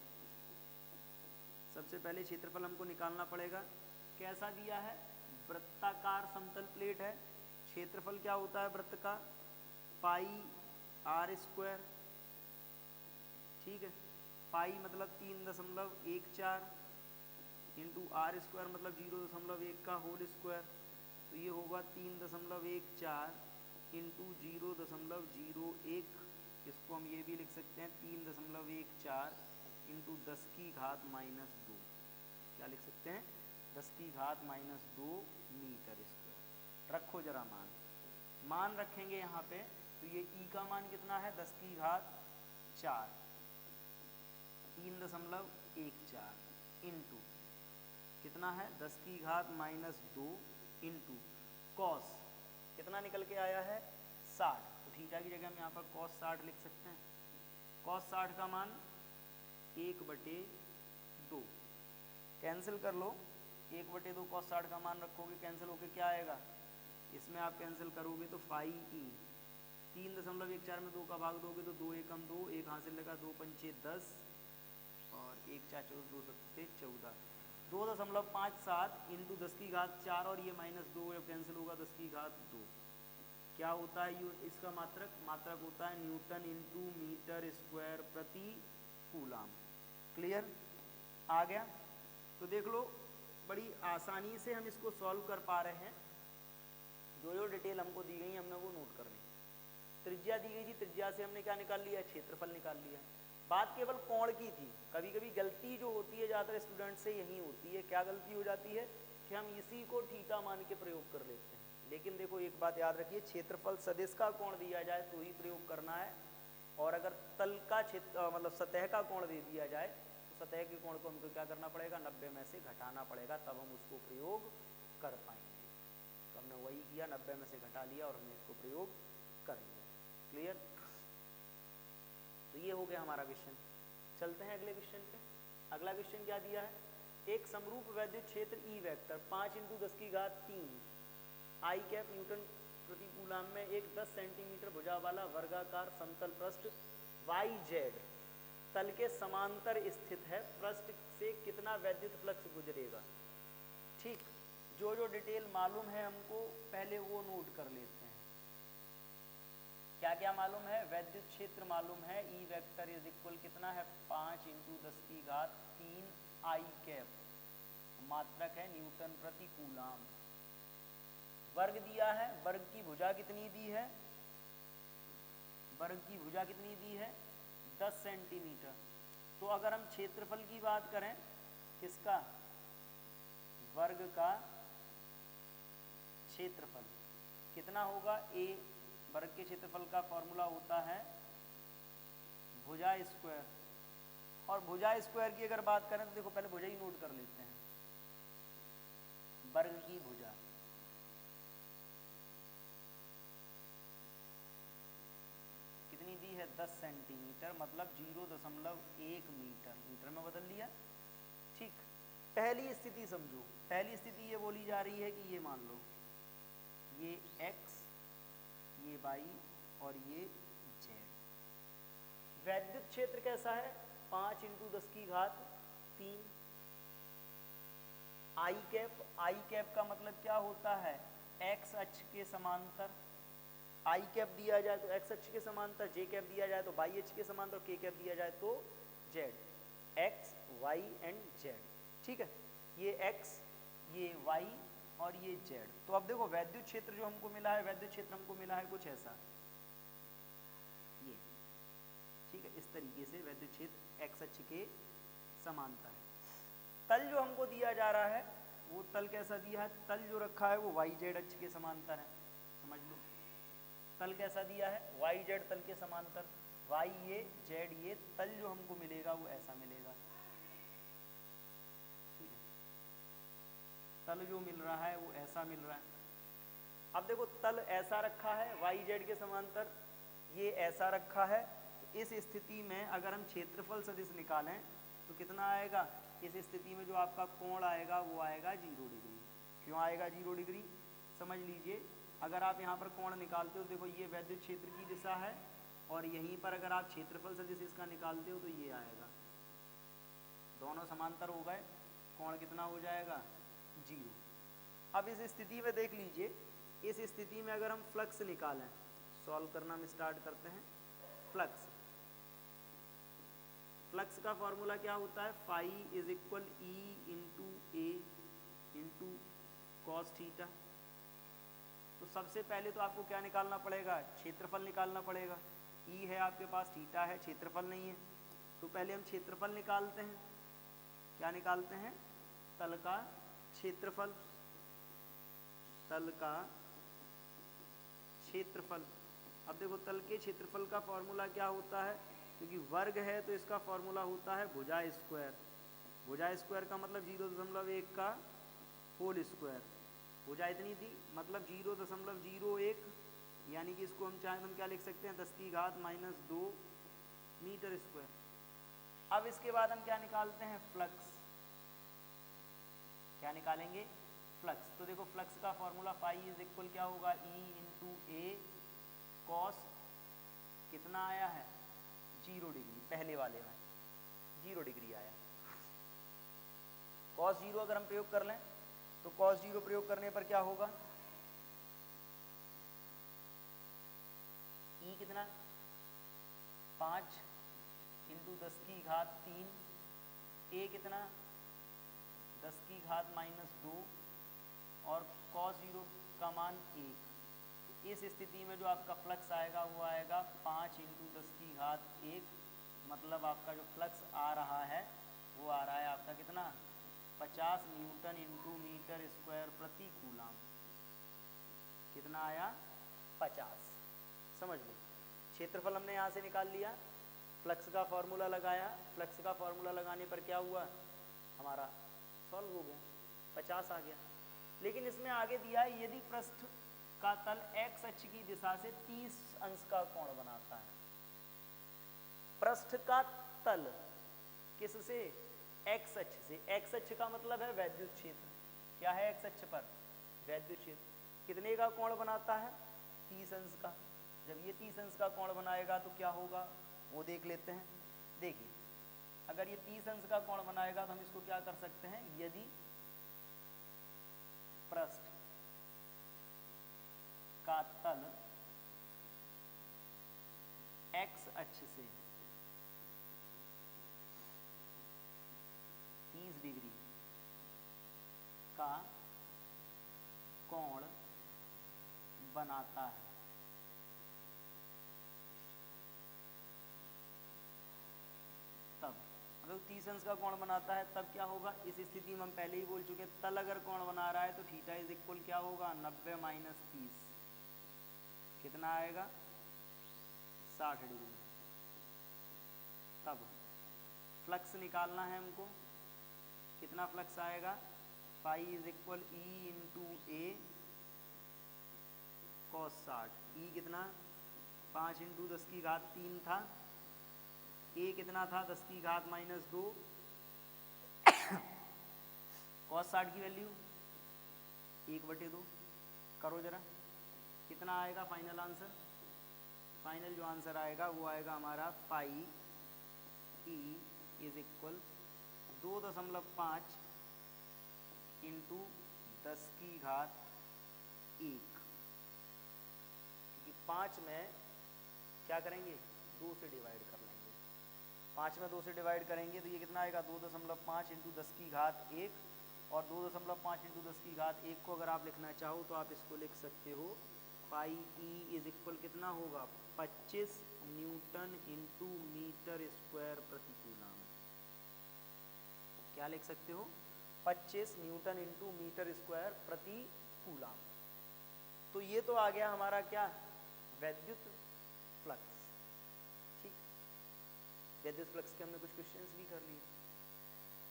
Speaker 1: सबसे पहले क्षेत्रफल हमको निकालना पड़ेगा। कैसा दिया है, वृत्ताकार समतल प्लेट है, क्षेत्रफल क्या होता है वृत्त का, पाई आर स्क्वायर, ठीक है। पाई मतलब 3.14 इंटू आर स्क्वायर मतलब 0.1 का होल स्क्वायर, तो ये होगा 3.14 इंटू 0.01, इसको हम ये भी लिख सकते हैं 3.14 इंटू 10 की घात -2, क्या लिख सकते हैं 10 की घात -2 मीटर स्क्वायर। रखो जरा मान रखेंगे यहाँ पे, तो ये E का मान कितना है 10 की घात 4, 3.14 इंटू कितना है 10 की घात -2 इंटू कॉस कितना निकल के आया है 60, तो थीटा की जगह हम यहाँ पर कॉस 60 लिख सकते हैं। कॉस 60 का मान 1/2, कैंसिल कर लो, 1/2 कॉस 60 का मान रखोगे, कैंसिल होके क्या आएगा, इसमें आप कैंसिल करोगे तो 5e, 3.14 में 2 का भाग दोगे तो 2 एकम 2, एक हासिल लगा, 2 पंचे 10 और 1 4 14, 2 सत्ते 14, 2.57 इंटू 10 की घात 4 और ये -2 जब कैंसिल होगा 10 की घात 2, क्या होता है ये इसका मात्रक होता है न्यूटन इंटू मीटर स्क्वायर प्रति कूलाम। क्लियर, आ गया। तो देख लो बड़ी आसानी से हम इसको सॉल्व कर पा रहे हैं, जो डिटेल हमको दी गई हमने वो नोट कर ली। त्रिज्या दी गई थी, त्रिज्या से हमने क्या निकाल लिया, क्षेत्रफल निकाल लिया। बात केवल कोण की थी, कभी कभी गलती जो होती है ज़्यादातर स्टूडेंट से यही होती है, क्या गलती हो जाती है कि हम इसी को थीटा मान के प्रयोग कर लेते हैं। लेकिन देखो एक बात याद रखिए, क्षेत्रफल सदिश का कोण दिया जाए तो ही प्रयोग करना है, और अगर तल का मतलब सतह का कोण दे दिया जाए तो सतह के कोण को हमको क्या करना पड़ेगा, 90 में से घटाना पड़ेगा, तब हम उसको प्रयोग कर पाएंगे। तो हमने वही किया, 90 में से घटा लिया और हमने इसको प्रयोग कर लिया। क्लियर, तो ये हो गया हमारा क्वेश्चन। चलते हैं अगले क्वेश्चन पे। अगला क्वेश्चन क्या दिया है, एक समरूप वैद्युत क्षेत्र E वेक्टर 5 इंटू 10 की घात 3 आई कैप न्यूटन प्रति कूलाम में एक 10 सेंटीमीटर भुजा वाला वर्गाकार समतल पृष्ठ YZ तल के समांतर स्थित है, पृष्ठ से कितना वैद्युत फ्लक्स गुजरेगा। ठीक, जो डिटेल मालूम है हमको पहले वो नोट कर लेते हैं। क्या क्या मालूम है, वैद्युत क्षेत्र मालूम है, E वेक्टर इज इक्वल कितना है 5 इंटू 10 की घात 3 आई कैप, मात्रक है न्यूटन प्रति कूलाम। वर्ग दिया है, वर्ग की भुजा कितनी दी है, वर्ग की भुजा कितनी दी है 10 सेंटीमीटर। तो अगर हम क्षेत्रफल की बात करें, किसका, वर्ग का क्षेत्रफल कितना होगा, A वर्ग के क्षेत्रफल का फॉर्मूला होता है भुजा स्क्वायर, और भुजा स्क्वायर की अगर बात करें तो देखो पहले भुजा ही नोट कर लेते हैं, वर्ग की भुजा कितनी दी है 10 सेंटीमीटर मतलब 0.1 मीटर, मीटर में बदल लिया। ठीक, पहली स्थिति समझो, पहली स्थिति ये बोली जा रही है कि ये मान लो ये x, ये y और ये z। वैद्युत क्षेत्र कैसा है 5 इंटू 10 की घात 3 आई कैप, आई कैप का मतलब क्या होता है x अक्ष के समांतर, आई कैप दिया जाए तो x अक्ष के समांतर, j कैप दिया जाए तो y अक्ष के समांतर, k कैप दिया जाए तो z, x y and z। ठीक है, ये x ये y और ये z। तो अब देखो वैद्युत क्षेत्र जो हमको मिला है, वैद्युत क्षेत्र हमको मिला है कुछ ऐसा, ये ठीक है, इस तरीके से वैद्युत क्षेत्र x अक्ष के समांतर है। तल जो हमको दिया जा रहा है वो तल कैसा दिया है, तल जो रखा है वो YZ अक्ष के समांतर है, समझ लो तल कैसा दिया है YZ तल के समांतर, Y ये Z ये, तल जो हमको मिलेगा वो ऐसा मिलेगा। ठीक है, तल जो मिल रहा है वो ऐसा मिल रहा है। अब देखो तल ऐसा रखा है YZ के समांतर, ये ऐसा रखा है। तो इस स्थिति में अगर हम क्षेत्रफल सदिश निकालें तो कितना आएगा? इस स्थिति में जो आपका कोण आएगा वो आएगा 0 डिग्री। क्यों आएगा 0 डिग्री? समझ लीजिए, अगर आप यहाँ पर कोण निकालते हो, देखो ये वैद्युत क्षेत्र की दिशा है, और यहीं पर अगर आप क्षेत्रफल सदिश इसका निकालते हो तो ये आएगा, दोनों समांतर हो गए, कोण कितना हो जाएगा? 0। अब इस स्थिति में देख लीजिए, इस स्थिति में अगर हम फ्लक्स निकालें, सॉल्व करना हम स्टार्ट करते हैं। फ्लक्स का फॉर्मूला क्या होता है? Phi is equal E into A into cos theta. तो सबसे पहले तो आपको क्या निकालना पड़ेगा? क्षेत्रफल निकालना पड़ेगा। ई है आपके पास, थीटा है, क्षेत्रफल नहीं है। तो पहले हम क्षेत्रफल निकालते हैं। क्या निकालते हैं? तल का क्षेत्रफल। तल का क्षेत्रफल। अब देखो, तल के क्षेत्रफल का फॉर्मूला क्या होता है? क्योंकि वर्ग है तो इसका फॉर्मूला होता है भुजा स्क्वायर। भुजा स्क्वायर का मतलब 0.1 का होल स्क्वायर। भुजा इतनी थी, मतलब 0.01, यानी कि इसको हम चाहें तो हम क्या लिख सकते हैं? 10 की घात -2 मीटर स्क्वायर। अब इसके बाद हम क्या निकालते हैं? फ्लक्स। क्या निकालेंगे? फ्लक्स। तो देखो, फ्लक्स का फॉर्मूला फाई इज इक्वल क्या होगा? ई इंटू ए कॉस, कितना आया है? 0 डिग्री। पहले वाले में 0 डिग्री आया। कॉस 0 अगर हम प्रयोग कर लें तो कॉस 0 प्रयोग करने पर क्या होगा? ई कितना? 5 इंटू 10 की घात 3, ए कितना? 10 की घात -2, और कॉस 0 का मान 1। तो इस स्थिति में जो आपका फ्लक्स आएगा वो आएगा 5 इंटू 10 की घात 1, मतलब आपका जो फ्लक्स आ रहा है वो आ रहा है आपका कितना? 50 न्यूटन इंटू मीटर स्क्वायर प्रति कूलाम। कितना आया? 50। समझ लो, क्षेत्रफल हमने यहाँ से निकाल लिया, फ्लक्स का फॉर्मूला लगाया। फ्लक्स का फॉर्मूला लगाने पर क्या हुआ? हमारा सॉल्व हो गया, 50 आ गया। लेकिन इसमें आगे दिया है, यदि पृष्ठ का तल x अक्ष की दिशा से 30 अंश का कोण बनाता है। पृष्ठ का तल किससे? x अक्ष से। x अक्ष का मतलब है वैद्युत क्षेत्र। क्या है x अक्ष पर? वैद्युत क्षेत्र। कितने का कोण बनाता है? 30 अंश का। जब ये 30 अंश का कोण बनाएगा तो क्या होगा वो देख लेते हैं। देखिए, अगर ये 30 अंश का कोण बनाएगा तो हम इसको क्या कर सकते हैं? यदि पृष्ठ का तल x अक्ष से 30 डिग्री का कोण बनाता है, तब अगर 30 अंश का कोण बनाता है तब क्या होगा? इस स्थिति में हम पहले ही बोल चुके हैं, तल अगर कोण बना रहा है तो थीटा इज इक्वल क्या होगा? 90 माइनस 30। कितना आएगा? 60 डिग्री। तब फ्लक्स निकालना है हमको। कितना फ्लक्स आएगा? पाई is equal E into A cos 60। ई कितना? 5 इंटू 10 की घात 3 था। ए कितना था? 10 की घात -2। कॉस 60 की वैल्यू 1/2। करो जरा, कितना आएगा फाइनल आंसर? फाइनल जो आंसर आएगा वो आएगा हमारा पाई ई इज इक्वल 2.5 इंटू 10 की घात 1, क्योंकि 5 में क्या करेंगे? 2 से डिवाइड कर लेंगे। 5 में 2 से डिवाइड करेंगे तो ये कितना आएगा? 2.5 इंटू 10 की घात 1, और 2.5 इंटू 10 की घात 1 को अगर आप लिखना चाहो तो आप इसको लिख सकते हो पाई ई इज इक्वल कितना होगा? 25 न्यूटन इंटू मीटर स्क्वायर प्रति कूलाम। क्या लिख सकते हो? 25 न्यूटन इंटू मीटर स्क्वायर प्रति कूलाम। तो ये तो आ गया हमारा क्या? वैद्युत फ्लक्स। ठीक, वैद्युत फ्लक्स के हमने कुछ क्वेश्चंस भी कर लिए।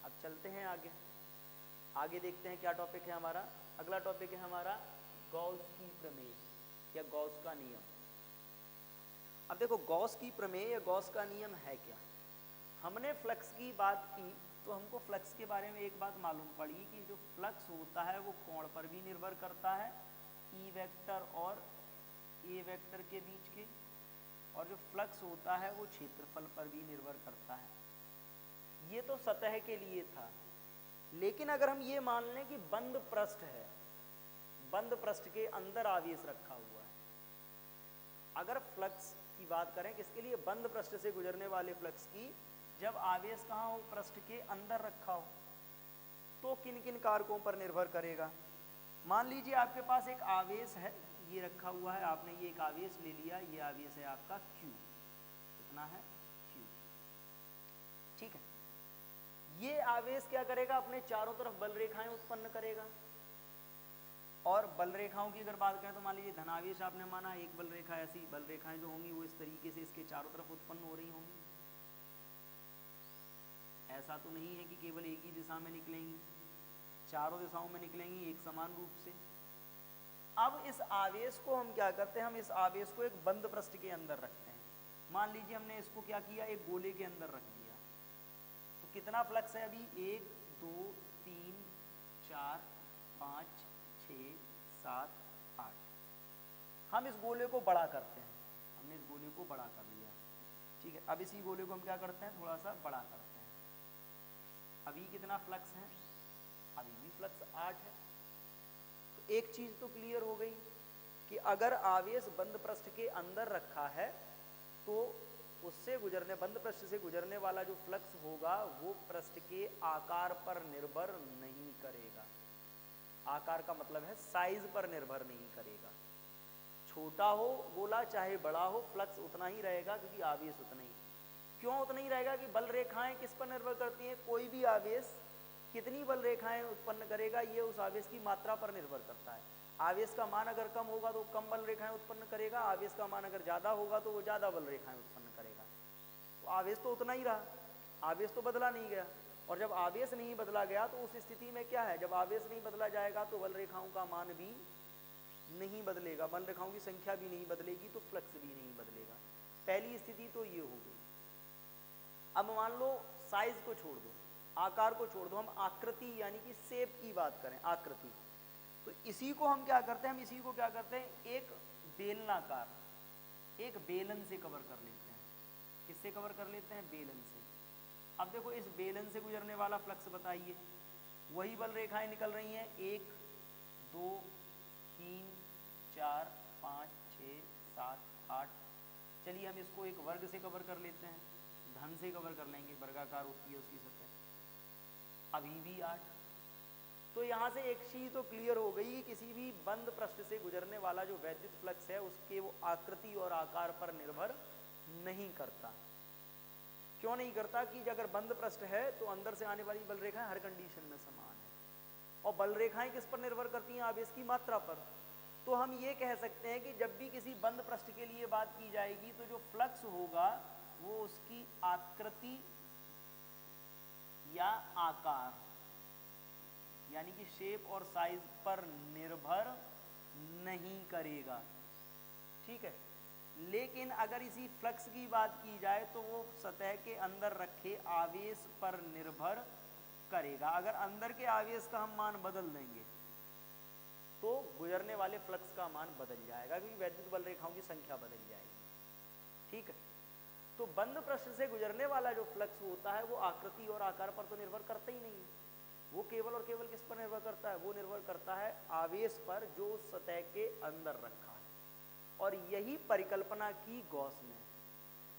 Speaker 1: अब चलते हैं आगे। आगे देखते हैं क्या टॉपिक है हमारा। अगला टॉपिक है हमारा गॉस की प्रमेय या गॉस का नियम। अब अब देखो गॉस की प्रमेय या गॉस का नियम है क्या। हमने फ्लक्स की बात की तो हमको फ्लक्स के बारे में एक बात मालूम पड़ी कि जो फ्लक्स होता है वो कोण पर भी निर्भर करता है, ई वेक्टर और ए वेक्टर के बीच के, और जो फ्लक्स होता है वो क्षेत्रफल पर भी निर्भर करता है। ये तो सतह के लिए था, लेकिन अगर हम ये मान लें कि बंद पृष्ठ है, बंद पृष्ठ के अंदर आवेश रखा हुआ है, अगर फ्लक्स की बात करें किसके लिए, बंद पृष्ठ से गुजरने वाले फ्लक्स की, जब आवेश कहाँ हो, पृष्ठ के अंदर रखा हो, तो किन किन कारकों पर निर्भर करेगा। मान लीजिए आपके पास एक आवेश है, ये रखा हुआ है, आपने ये एक आवेश ले लिया, ये आवेश है आपका Q, कितना है Q, ठीक है। ये आवेश क्या करेगा, अपने चारों तरफ बल रेखाएं उत्पन्न करेगा, और बल रेखाओं की अगर बात करें तो मान लीजिए धनावेश आपने माना, एक बल रेखा, ऐसी बल रेखाएं जो होंगी वो इस तरीके से इसके चारों तरफ उत्पन्न हो रही होंगी। ऐसा तो नहीं है कि केवल एक ही दिशा में निकलेंगी, चारों दिशाओं में निकलेंगी एक समान रूप से। अब इस आवेश को हम क्या करते हैं, हम इस आवेश को एक बंद पृष्ठ के अंदर रखते हैं। मान लीजिए हमने इसको क्या किया, एक गोले के अंदर रख दिया, तो कितना फ्लक्स है अभी, 1 2 3 4 5 6 7 8। हम इस गोले को बड़ा करते हैं, हमने इस गोले को बड़ा कर लिया, ठीक है। अब इसी गोले को हम क्या करते हैं, थोड़ा सा बड़ा करते हैं। अभी कितना फ्लक्स है, अभी भी फ्लक्स 8 है। तो एक चीज तो क्लियर हो गई कि अगर आवेश बंद पृष्ठ के अंदर रखा है तो उससे गुजरने, बंद पृष्ठ से गुजरने वाला जो फ्लक्स होगा वो पृष्ठ के आकार पर निर्भर नहीं करेगा। आकार का मतलब है साइज पर निर्भर नहीं करेगा। छोटा हो गोला चाहे बड़ा हो, फ्लक्स उतना ही रहेगा, क्योंकि आवेश उतना ही। क्यों उतना ही रहेगा कि बल रेखाएं किस पर निर्भर करती हैं, कोई भी आवेश कितनी बल रेखाएं उत्पन्न करेगा ये उस आवेश की मात्रा पर निर्भर करता है। आवेश का मान अगर कम होगा तो कम बल रेखाएं उत्पन्न करेगा, आवेश का मान अगर ज्यादा होगा तो वो ज्यादा बल रेखाएं उत्पन्न करेगा। तो आवेश तो उतना ही रहा, आवेश तो बदला नहीं गया। और जब आवेश नहीं बदला गया तो उस स्थिति में क्या है, जब आवेश नहीं बदला जाएगा तो बल रेखाओं का मान भी नहीं बदलेगा, बल रेखाओं की संख्या भी नहीं बदलेगी, तो फ्लक्स भी नहीं बदलेगा। पहली स्थिति तो ये हो गई। अब मान लो साइज को छोड़ दो, आकार को छोड़ दो, हम आकृति यानी कि शेप की बात करें, आकृति। तो इसी को हम क्या करते हैं, हम इसी को क्या करते हैं, एक बेलनाकार, एक बेलन से कवर कर लेते हैं। किससे कवर कर लेते हैं, बेलन से। अब देखो इस बेलन से गुजरने वाला फ्लक्स बताइए, वही बल रेखाएं निकल रही हैं, 1 2 3 4 5 6 7 8। चलिए हम इसको एक वर्ग से कवर कर लेते हैं, धन से कवर कर लेंगे, वर्गाकार होती है उसकी सतह, अभी भी 8। तो यहाँ से एक चीज तो क्लियर हो गई, किसी भी बंद पृष्ठ से गुजरने वाला जो वैद्युत फ्लक्स है उसके वो आकृति और आकार पर निर्भर नहीं करता। क्यों नहीं करता कि अगर बंद पृष्ठ है तो अंदर से आने वाली बल रेखाएं हर कंडीशन में समान है, और बल रेखाएं किस पर निर्भर करती हैं, आवेश की मात्रा पर। तो हम ये कह सकते हैं कि जब भी किसी बंद पृष्ठ के लिए बात की जाएगी तो जो फ्लक्स होगा वो उसकी आकृति या आकार यानी कि शेप और साइज पर निर्भर नहीं करेगा, ठीक है। लेकिन अगर इसी फ्लक्स की बात की जाए तो वो सतह के अंदर रखे आवेश पर निर्भर करेगा। अगर अंदर के आवेश का हम मान बदल देंगे तो गुजरने वाले फ्लक्स का मान बदल जाएगा, क्योंकि वैद्युत बल रेखाओं की संख्या बदल जाएगी, ठीक है। तो बंद पृष्ठ से गुजरने वाला जो फ्लक्स होता है वो आकृति और आकार पर तो निर्भर करता ही नहीं है, वो केवल और केवल किस पर निर्भर करता है, वो निर्भर करता है आवेश पर जो सतह के अंदर रखा है। और यही परिकल्पना की गॉस ने,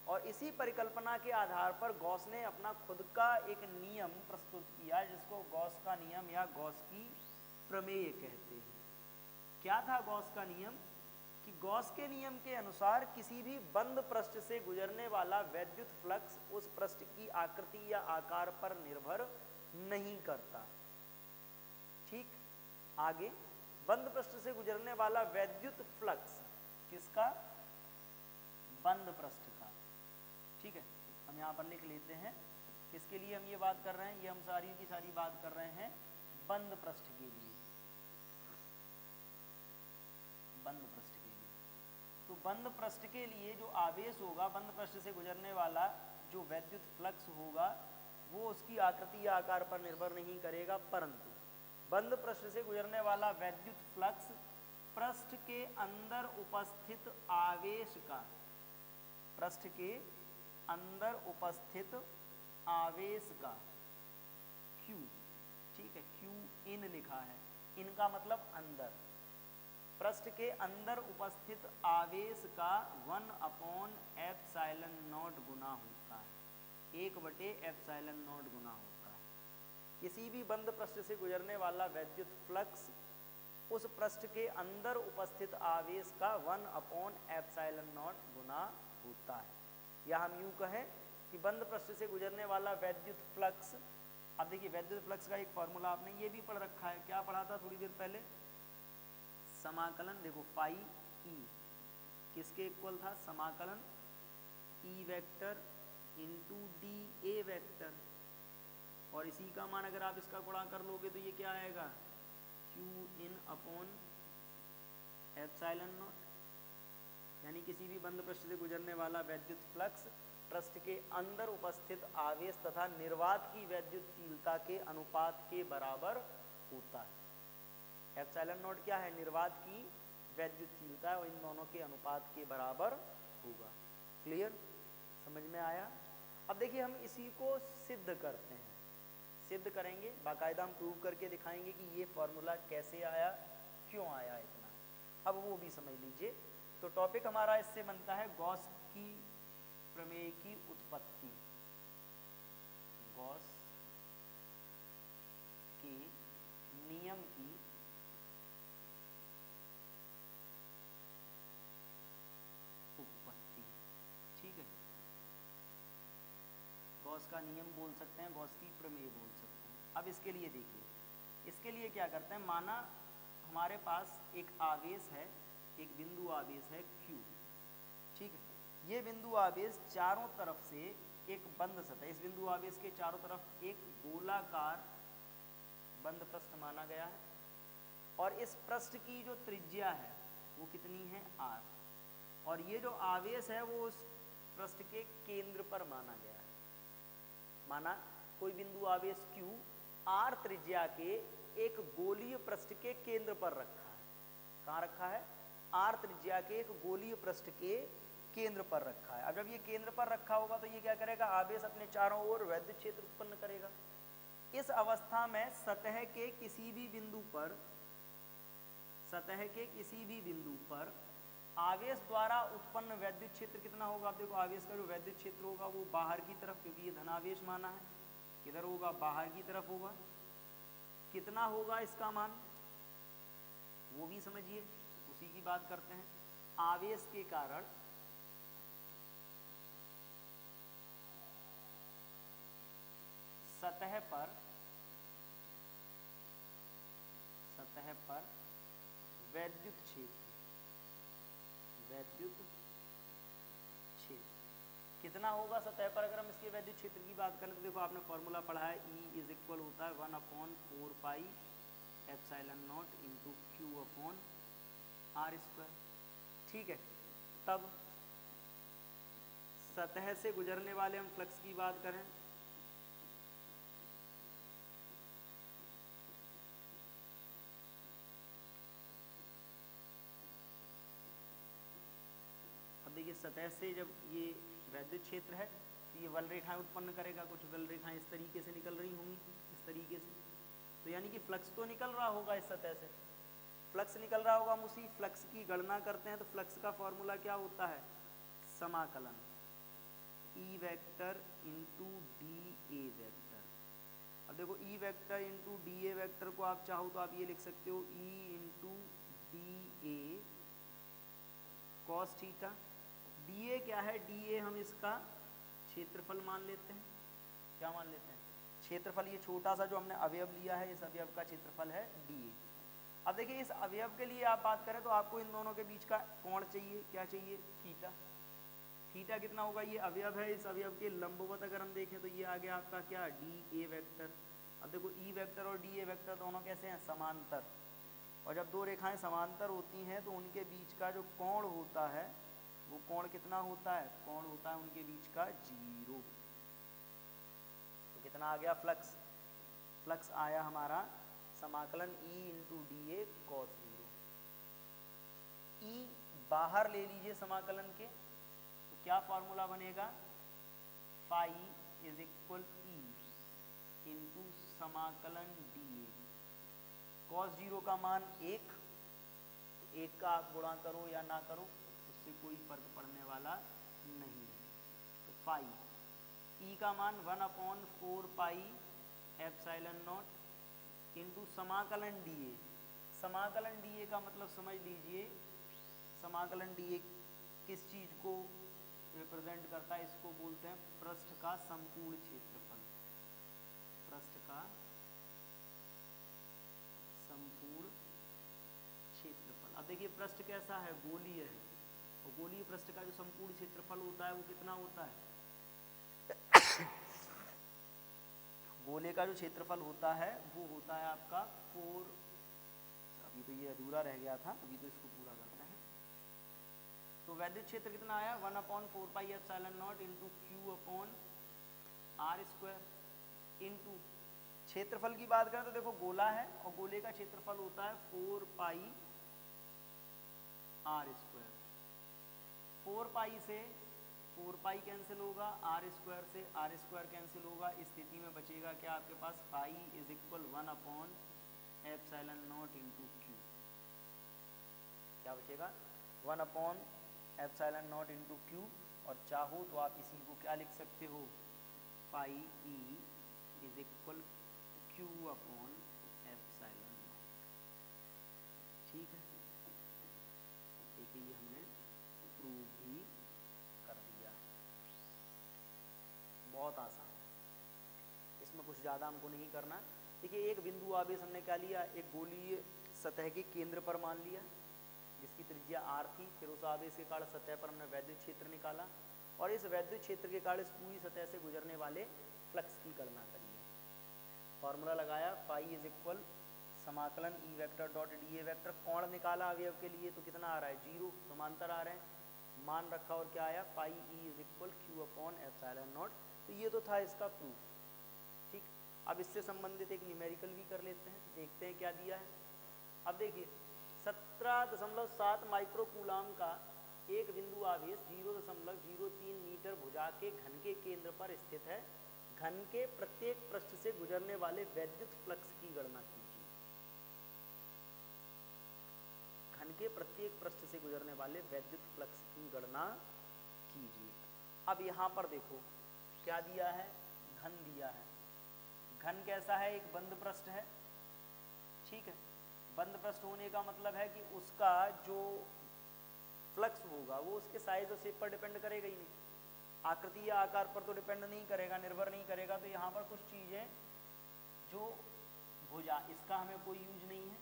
Speaker 1: और इसी परिकल्पना के आधार पर गॉस ने अपना खुद का एक नियम प्रस्तुत किया, जिसको गॉस का नियम या गॉस की प्रमेय कहते हैं। क्या था गॉस का नियम, कि गॉस के नियम के अनुसार किसी भी बंद पृष्ठ से गुजरने वाला वैद्युत फ्लक्स उस पृष्ठ की आकृति या आकार पर निर्भर नहीं करता, ठीक। आगे, बंद पृष्ठ से गुजरने वाला वैद्युत फ्लक्स किसका, बंद पृष्ठ का, ठीक है। हम यहाँ पर लिख लेते हैं किसके लिए हम ये बात कर रहे हैं, ये हम सारी की सारी बात कर रहे हैं बंद पृष्ठ के लिए, बंद पृष्ठ के लिए। तो बंद पृष्ठ के लिए जो आवेश होगा, बंद पृष्ठ से गुजरने वाला जो वैद्युत फ्लक्स होगा वो उसकी आकृति या आकार पर निर्भर नहीं करेगा, परंतु बंद पृष्ठ से गुजरने वाला वैद्युत फ्लक्स पृष्ठ के अंदर उपस्थित आवेश का, पृष्ठ के अंदर उपस्थित आवेश का Q, ठीक है, Q इन लिखा है, इनका मतलब अंदर, पृष्ठ के अंदर उपस्थित आवेश का 1/ε0 गुना होता है, 1/ε0 गुना होता है। किसी भी बंद पृष्ठ से गुजरने वाला वैद्युत फ्लक्स उस पृष्ठ के अंदर उपस्थित आवेश का 1/ε0 गुना होता है। या हम यूं कहें कि बंद पृष्ठ से गुजरने वाला वैद्युत फ्लक्स, अब देखिए वैद्युत फ्लक्स का एक फॉर्मूला आपने ये भी पढ़ रखा है, क्या पढ़ा था थोड़ी देर पहले, समाकलन, देखो फाई ई किसके इक्वल था, समाकलन E vector into D A vector, और इसी का मान अगर आप इसका गुणा कर लोगे तो ये क्या आएगा, क्यू इन अपॉन ε0। यानी किसी भी बंद पृष्ठ से गुजरने वाला वैद्युत फ्लक्स पृष्ठ के अंदर उपस्थित आवेश तथा निर्वात की वैद्युतशीलता के अनुपात के बराबर होता है। ε0 क्या है, निर्वात की वैद्युतशीलता, और इन दोनों के अनुपात के बराबर होगा। क्लियर, समझ में आया। अब देखिए हम इसी को सिद्ध करते हैं, सिद्ध करेंगे बाकायदा, हम प्रूव करके दिखाएंगे कि ये फॉर्मूला कैसे आया, क्यों आया इतना, अब वो भी समझ लीजिए। तो टॉपिक हमारा इससे बनता है गॉस की प्रमेय की उत्पत्ति, गॉस के नियम की उत्पत्ति, ठीक है, गॉस का नियम बोल सकते हैं, गॉस की प्रमेय बोल सकते हैं। अब इसके लिए देखिए, इसके लिए क्या करते हैं, माना हमारे पास एक आवेश है, एक बिंदु आवेश है Q, ठीक है, ये बिंदु आवेश चारों तरफ से एक बंद सतह, इस बिंदु आवेश के चारों तरफ एक गोलाकार बंद पृष्ठ माना गया है, और इस पृष्ठ की जो त्रिज्या है वो कितनी है, r, और ये जो आवेश है वो उस पृष्ठ के केंद्र पर माना गया है। माना कोई बिंदु आवेश Q r त्रिज्या के एक गोलीय पृष्ठ के केंद्र पर रखा है, कहाँ रखा है, r त्रिज्या के एक गोलीय पृष्ठ के केंद्र पर रखा है। अब जब ये केंद्र पर रखा होगा तो ये क्या करेगा, आवेश अपने चारों ओर वैद्युत क्षेत्र उत्पन्न करेगा। इस अवस्था में सतह के किसी भी बिंदु पर, सतह के किसी भी बिंदु पर आवेश द्वारा उत्पन्न वैद्युत क्षेत्र कितना होगा, आप देखो आवेश का जो वैद्युत क्षेत्र होगा वो बाहर की तरफ, क्योंकि ये धनावेश माना है, किधर होगा, बाहर की तरफ होगा। कितना होगा इसका मान वो भी समझिए, उसी की बात करते हैं। आवेश के कारण सतह पर वैद्युत क्षेत्र, वैद्युत क्षेत्र कितना होगा सतह पर, अगर हम इसके वैद्युत क्षेत्र की बात करें तो देखो आपने फॉर्मूला पढ़ा है, E इज इक्वल होता है 1/4 पाई ε0 इंटू Q/r², ठीक है। तब सतह से गुजरने वाले हम फ्लक्स की बात करें, अब देखिए सतह से जब ये वैद्युत क्षेत्र है तो ये वल रेखाएं उत्पन्न करेगा, कुछ वल रेखाएं इस तरीके से निकल रही होंगी, इस तरीके से, तो यानी कि फ्लक्स तो निकल रहा होगा इस सतह से, फ्लक्स निकल रहा होगा। हम उसी फ्लक्स की गणना करते हैं, तो फ्लक्स का फॉर्मूला क्या होता है, समाकलन E vector into D A vector. अब देखो E vector into D A vector को आप चाहो तो आप ये लिख सकते हो E into D A cos theta. D A क्या है, डी ए हम इसका क्षेत्रफल मान लेते हैं, क्या मान लेते हैं, क्षेत्रफल। ये छोटा सा जो हमने अवयव लिया है, इस अवयव का क्षेत्रफल है डी ए। अब देखिए इस अवयव के लिए आप बात करें तो आपको इन दोनों के बीच का कोण चाहिए, क्या चाहिए, थीटा। थीटा कितना होगा, ये अवयव है, इस अवयव के लंबवत अगर हम देखें तो ये आ गया आपका क्या, डी ए वेक्टर। अब देखो ई वेक्टर और डी ए वेक्टर दोनों कैसे हैं, समांतर, और जब दो रेखाएं समांतर होती हैं तो उनके बीच का जो कोण होता है वो कोण कितना होता है, कोण होता है उनके बीच का 0। तो कितना आ गया फ्लक्स, फ्लक्स आया हमारा समाकलन E into D A cos 0। E बाहर ले लीजिए समाकलन के, तो क्या फॉर्मूला बनेगा, phi is equal E into समाकलन डी ए। कॉस 0 का मान 1, तो 1 का आप गुणा करो या ना करो उससे कोई फर्क पड़ने वाला नहीं है। तो फाई E का मान 1/4 पाई एप्सिलॉन नॉट इंटू समाकलन डी ए। समाकलन डी ए का मतलब समझ लीजिए, समाकलन डी ए किस चीज को रिप्रेजेंट करता है, इसको बोलते हैं पृष्ठ का संपूर्ण क्षेत्रफल, पृष्ठ का संपूर्ण क्षेत्रफल। अब देखिए पृष्ठ कैसा है, गोलीय है, और गोलीय पृष्ठ का जो संपूर्ण क्षेत्रफल होता है वो कितना होता है, गोले का जो क्षेत्रफल होता है वो होता है आपका 4। अभी तो ये अधूरा रह गया था, अभी तो इसको पूरा करते हैं। तो वैद्युत क्षेत्र कितना आया, 1/4 pi epsilon naught into q upon r square into क्षेत्रफल की बात करें तो देखो गोला है और गोले का क्षेत्रफल होता है 4 पाई आर स्क्वायर। 4 पाई से 4 पाई कैंसिल होगा, आर स्क्वायर से आर स्क्वायर कैंसिल होगा, इस स्थिति में बचेगा क्या आपके पास, पाई इज इक्वल 1/एप्सिलॉन नॉट इंटू क्यू। क्या बचेगा, 1/एप्सिलॉन नॉट इंटू क्यू। और चाहो तो आप इसी को क्या लिख सकते हो, phi E is equal Q upon epsilon not. ठीक है, देखिए ये हमने प्रूव भी कर दिया, बहुत आसान है, इसमें कुछ ज़्यादा हमको नहीं करना। देखिए एक बिंदु आवेश हमने क्या लिया, एक गोलीय सतह के केंद्र पर मान लिया जिसकी त्रिज्या r थी, फिर उस आवेश के कारण सतह पर हमने वैद्युत क्षेत्र निकाला और इस वैद्युत क्षेत्र के कारण इस पूरी सतह से गुजरने वाले फ्लक्स की गणना करी है। फॉर्मूला लगाया, फाई इज इक्वल समाकलन ई vector dot D A vector, कोण निकाला अवयव के लिए तो कितना आ रहा है 0, समांतर आ रहे हैं, मान रखा और क्या आया, phi E is equal Q upon epsilon naught. तो ये तो था इसका प्रूफ। ठीक, अब इससे संबंधित एक न्यूमेरिकल भी कर लेते हैं, देखते हैं क्या दिया है। अब देखिए 17.7 माइक्रो कूलाम का एक बिंदु आवेश 0.03 मीटर भुजा के घन के केंद्र पर स्थित है, घन के प्रत्येक पृष्ठ से गुजरने वाले वैद्युत फ्लक्स की गणना कीजिए। घन के प्रत्येक पृष्ठ से गुजरने वाले वैद्युत फ्लक्स की गणना कीजिए। अब यहाँ पर देखो क्या दिया है, घन दिया है। घन कैसा है, एक बंद पृष्ठ है, ठीक है। बंद पृष्ठ होने का मतलब है कि उसका जो फ्लक्स होगा वो उसके साइज और शेप पर डिपेंड करेगा ही नहीं, आकृति या आकार पर तो डिपेंड नहीं करेगा, निर्भर नहीं करेगा। तो यहाँ पर कुछ चीज़ें जो भुजा, इसका हमें कोई यूज नहीं है,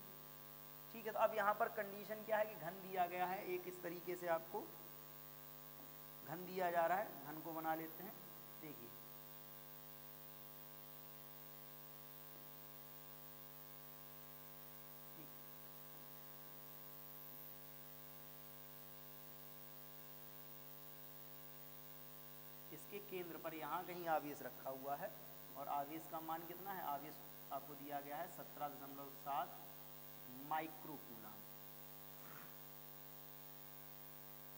Speaker 1: ठीक है। तो अब यहाँ पर कंडीशन क्या है कि घन दिया गया है, एक इस तरीके से आपको घन दिया जा रहा है, घन को बना लेते हैं। देखिए इसके केंद्र पर यहाँ कहीं आवेश रखा हुआ है और आवेश का मान कितना है, आवेश आपको दिया गया है 17.7 माइक्रो कूलाम।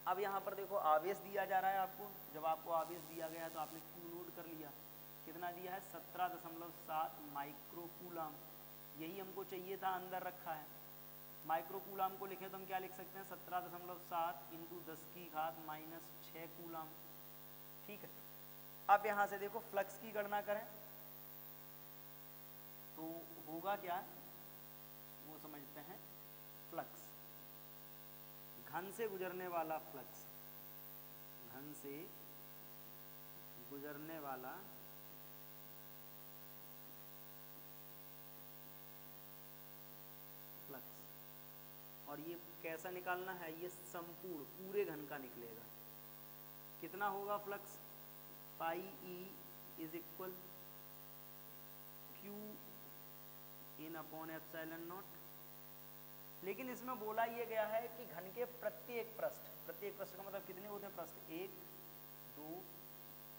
Speaker 1: अब यहाँ पर देखो आवेश दिया जा रहा है आपको, जब आपको आवेश दिया गया है तो आपने क्यू नोट कर लिया, कितना दिया है 17.7 माइक्रो कूलाम। यही हमको चाहिए था, अंदर रखा है। माइक्रो कूलाम को लिखे तो हम क्या लिख सकते हैं, 17.7 इंटू 10⁻⁻6 कूलाम, ठीक है। अब यहाँ से देखो फ्लक्स की गणना करें तो होगा क्या, वो समझते हैं। फ्लक्स, घन से गुजरने वाला फ्लक्स, घन से गुजरने वाला फ्लक्स, और ये कैसा निकालना है, ये संपूर्ण पूरे घन का निकलेगा। कितना होगा flux, pi E is equal Q in upon epsilon not. लेकिन इसमें बोला ये गया है कि घन के प्रत्येक पृष्ठ का मतलब कितने होते हैं पृष्ठ, 1 2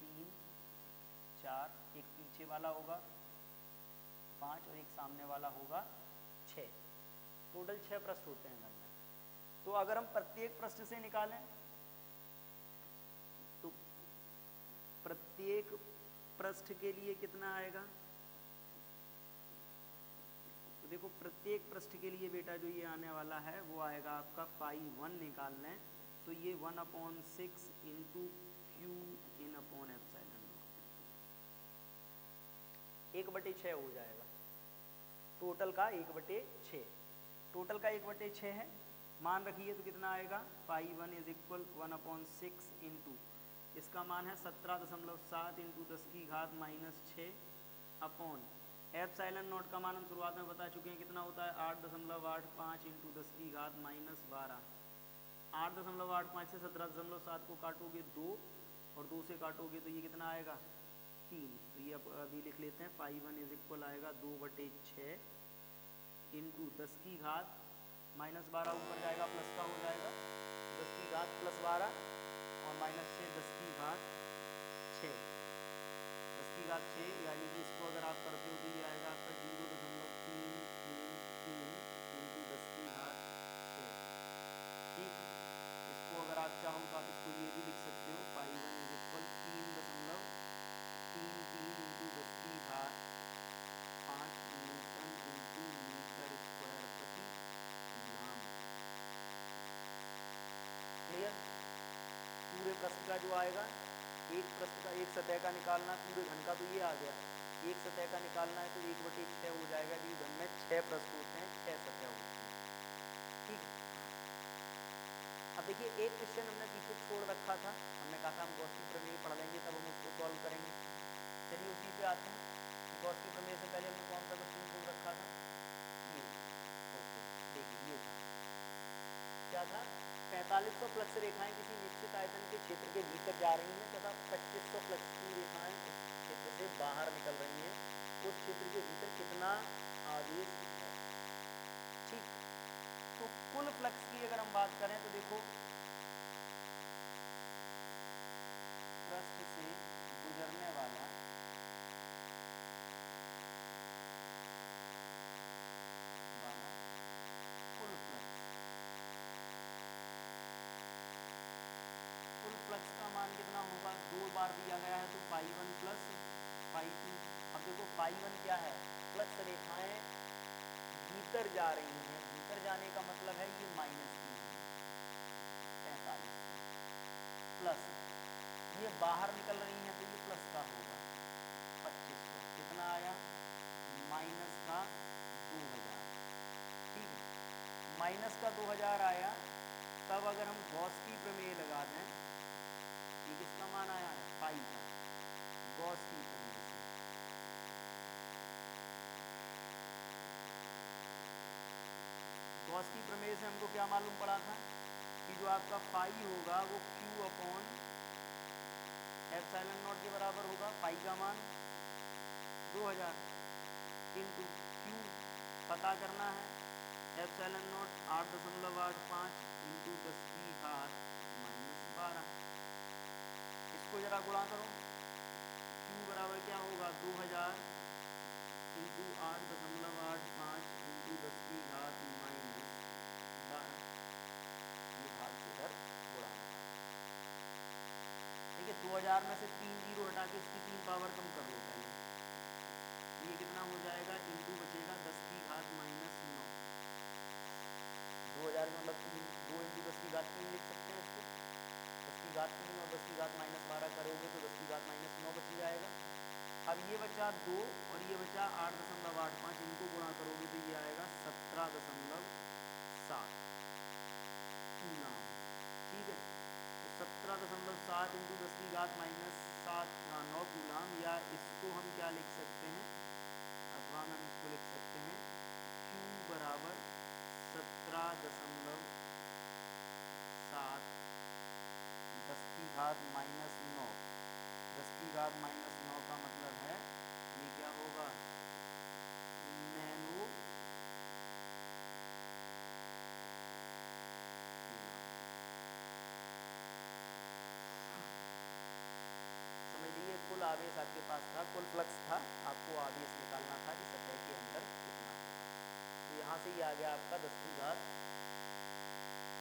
Speaker 1: 3 4, एक पीछे वाला होगा 5 और एक सामने वाला होगा 6, टोटल 6 पृष्ठ होते हैं घन में। तो अगर हम प्रत्येक पृष्ठ से निकालें तो प्रत्येक पृष्ठ के लिए कितना आएगा, तो देखो प्रत्येक पृष्ठ के लिए बेटा जो ये आने वाला है वो आएगा आपका पाई 1 निकाल लें तो ये 1/6 into Q in upon epsilon not 1/6 हो जाएगा। टोटल का 1/6, टोटल का 1/6 है, मान रखिए तो कितना आएगा, पाई 1 इज इक्वल 1/6 इंटू इसका मान है 17.7 इंटू 10 की घात -6 अपॉन एप्सिलॉन नॉट का मान हम शुरुआत में बता चुके हैं कितना होता है 8.85 इंटू 10 की घात -12। 8.85 से 17.7 को काटोगे 2 और 2 से काटोगे तो ये कितना आएगा 3, तो ये अभी लिख लेते हैं पाई 1 इज इक्वल आएगा 2/6 इंटू 10 की घात -12 ऊपर जाएगा प्लस का हो जाएगा 10 की घात +12 और -6 10 की घात 6, 10 की घात 6 यानी कि इसको अगर आप करते हो तो ये आएगा आपका 0.333 इंटू 10 की घात 6। ठीक, इसको अगर आप चाहो तो आप इसको ये भी लिख सकते हो पाई 1 इज इक्वल 3.33 इंटू 10 की घात 5 न्यूटन इंटू मीटर स्क्वायर प्रति ग्राम। क्लियर, पूरे पृष्ठ का जो आएगा, एक पृष्ठ का एक सतह का निकालना, पूरे घन का तो ये आ गया, एक सतह का निकालना है तो 1/6 हो जाएगा क्योंकि घन में 6 पृष्ठ होते हैं, 6 सतह होती हैं। ठीक, अब देखिए एक क्वेश्चन हमने पीछे छोड़ रखा था, हमने कहा था हम गॉस की प्रमेय पढ़ लेंगे तब हम उसको सॉल्व करेंगे। चलिए उसी पे आते हैं, गॉस की प्रमेय से पहले हमने कौन सा क्वेश्चन छोड़ रखा था, ये ओके, देखिए ये था, क्या था, 4500 फ्लक्स रेखाएं किसी निश्चित आयतन के क्षेत्र के भीतर जा रही हैं तथा 2500 फ्लक्स की रेखाएं उस क्षेत्र से बाहर निकल रही हैं, उस क्षेत्र के भीतर कितना आवेश है। ठीक, तो कुल फ्लक्स की अगर हम बात करें तो देखो पृष्ठ से गुजरने वाला कुल फ्लक्स, कुल फ्लक्स का मान कितना होगा, 2 बार दिया गया है तो पाई 1 प्लस पाई 2। अब देखो पाई 1 क्या है, फ्लक्स रेखाएं भीतर जा रही हैं, भीतर जाने का मतलब है ये माइनस की 45 प्लस ये बाहर निकल रही हैं तो ये प्लस का होगा 2500, कितना आया माइनस का 2000। ठीक है, माइनस का 2000 आया, तब अगर हम गॉस की प्रमेय लगा दें, ये किसका मान आया है पाई का, गॉस की प्रमेय से गॉस की प्रमेय से हमको क्या मालूम पड़ा था कि जो आपका पाई होगा वो क्यू अपॉन एप्सिलॉन नॉट के बराबर होगा, पाई का मान 2000 इंटू क्यू पता करना है, एप्सिलॉन नॉट 8.85 इंटू 10 की घात -12, इसको जरा गुणा करो, क्यू बराबर क्या होगा 2000 इंटू 8.85 इंटू 10 की घात -12, ये भाग से इधर गुणा। ठीक है, 2000 में से 3 जीरो हटा के इसकी 3 पावर कम कर लो पहले, ये कितना हो जाएगा, इंटू बचेगा 10 की घात -9, 2000 का मतलब 2 इंटू 10 की घात 3 लिख सकते हैं इसको, 10 की घात 3 और 10 की घात -12 करोगे तो 10 की घात -9 बच जाएगा। अब ये बचा 2 और ये बचा 8.85, इनको गुणा करोगे तो ये आएगा 17.7 कूलाम। ठीक है, तो 17.7 इंटू 10 की घात -9 कूलाम, या इसको हम क्या लिख सकते हैं, अथवा हम इसको लिख सकते हैं Q बराबर 17.7 10 की घात -9, 10 की घात -9 का मतलब है ये क्या होगा, नैनो कुल आवेश आपके पास था, कुल फ्लक्स था, आपको आवेश निकालना था कि सतह के अंदर कितना। तो यहाँ से ये आ गया आपका 10⁻7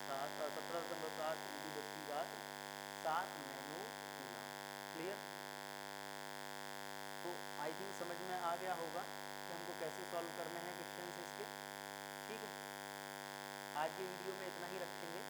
Speaker 1: 17.7 इंटू 10⁻7 नैनो कूलम। क्लियर? तो आई थिंक समझ में आ गया होगा कि हमको कैसे सॉल्व करने हैं क्वेश्चंस इसके। ठीक है, आज के वीडियो में इतना ही रखेंगे।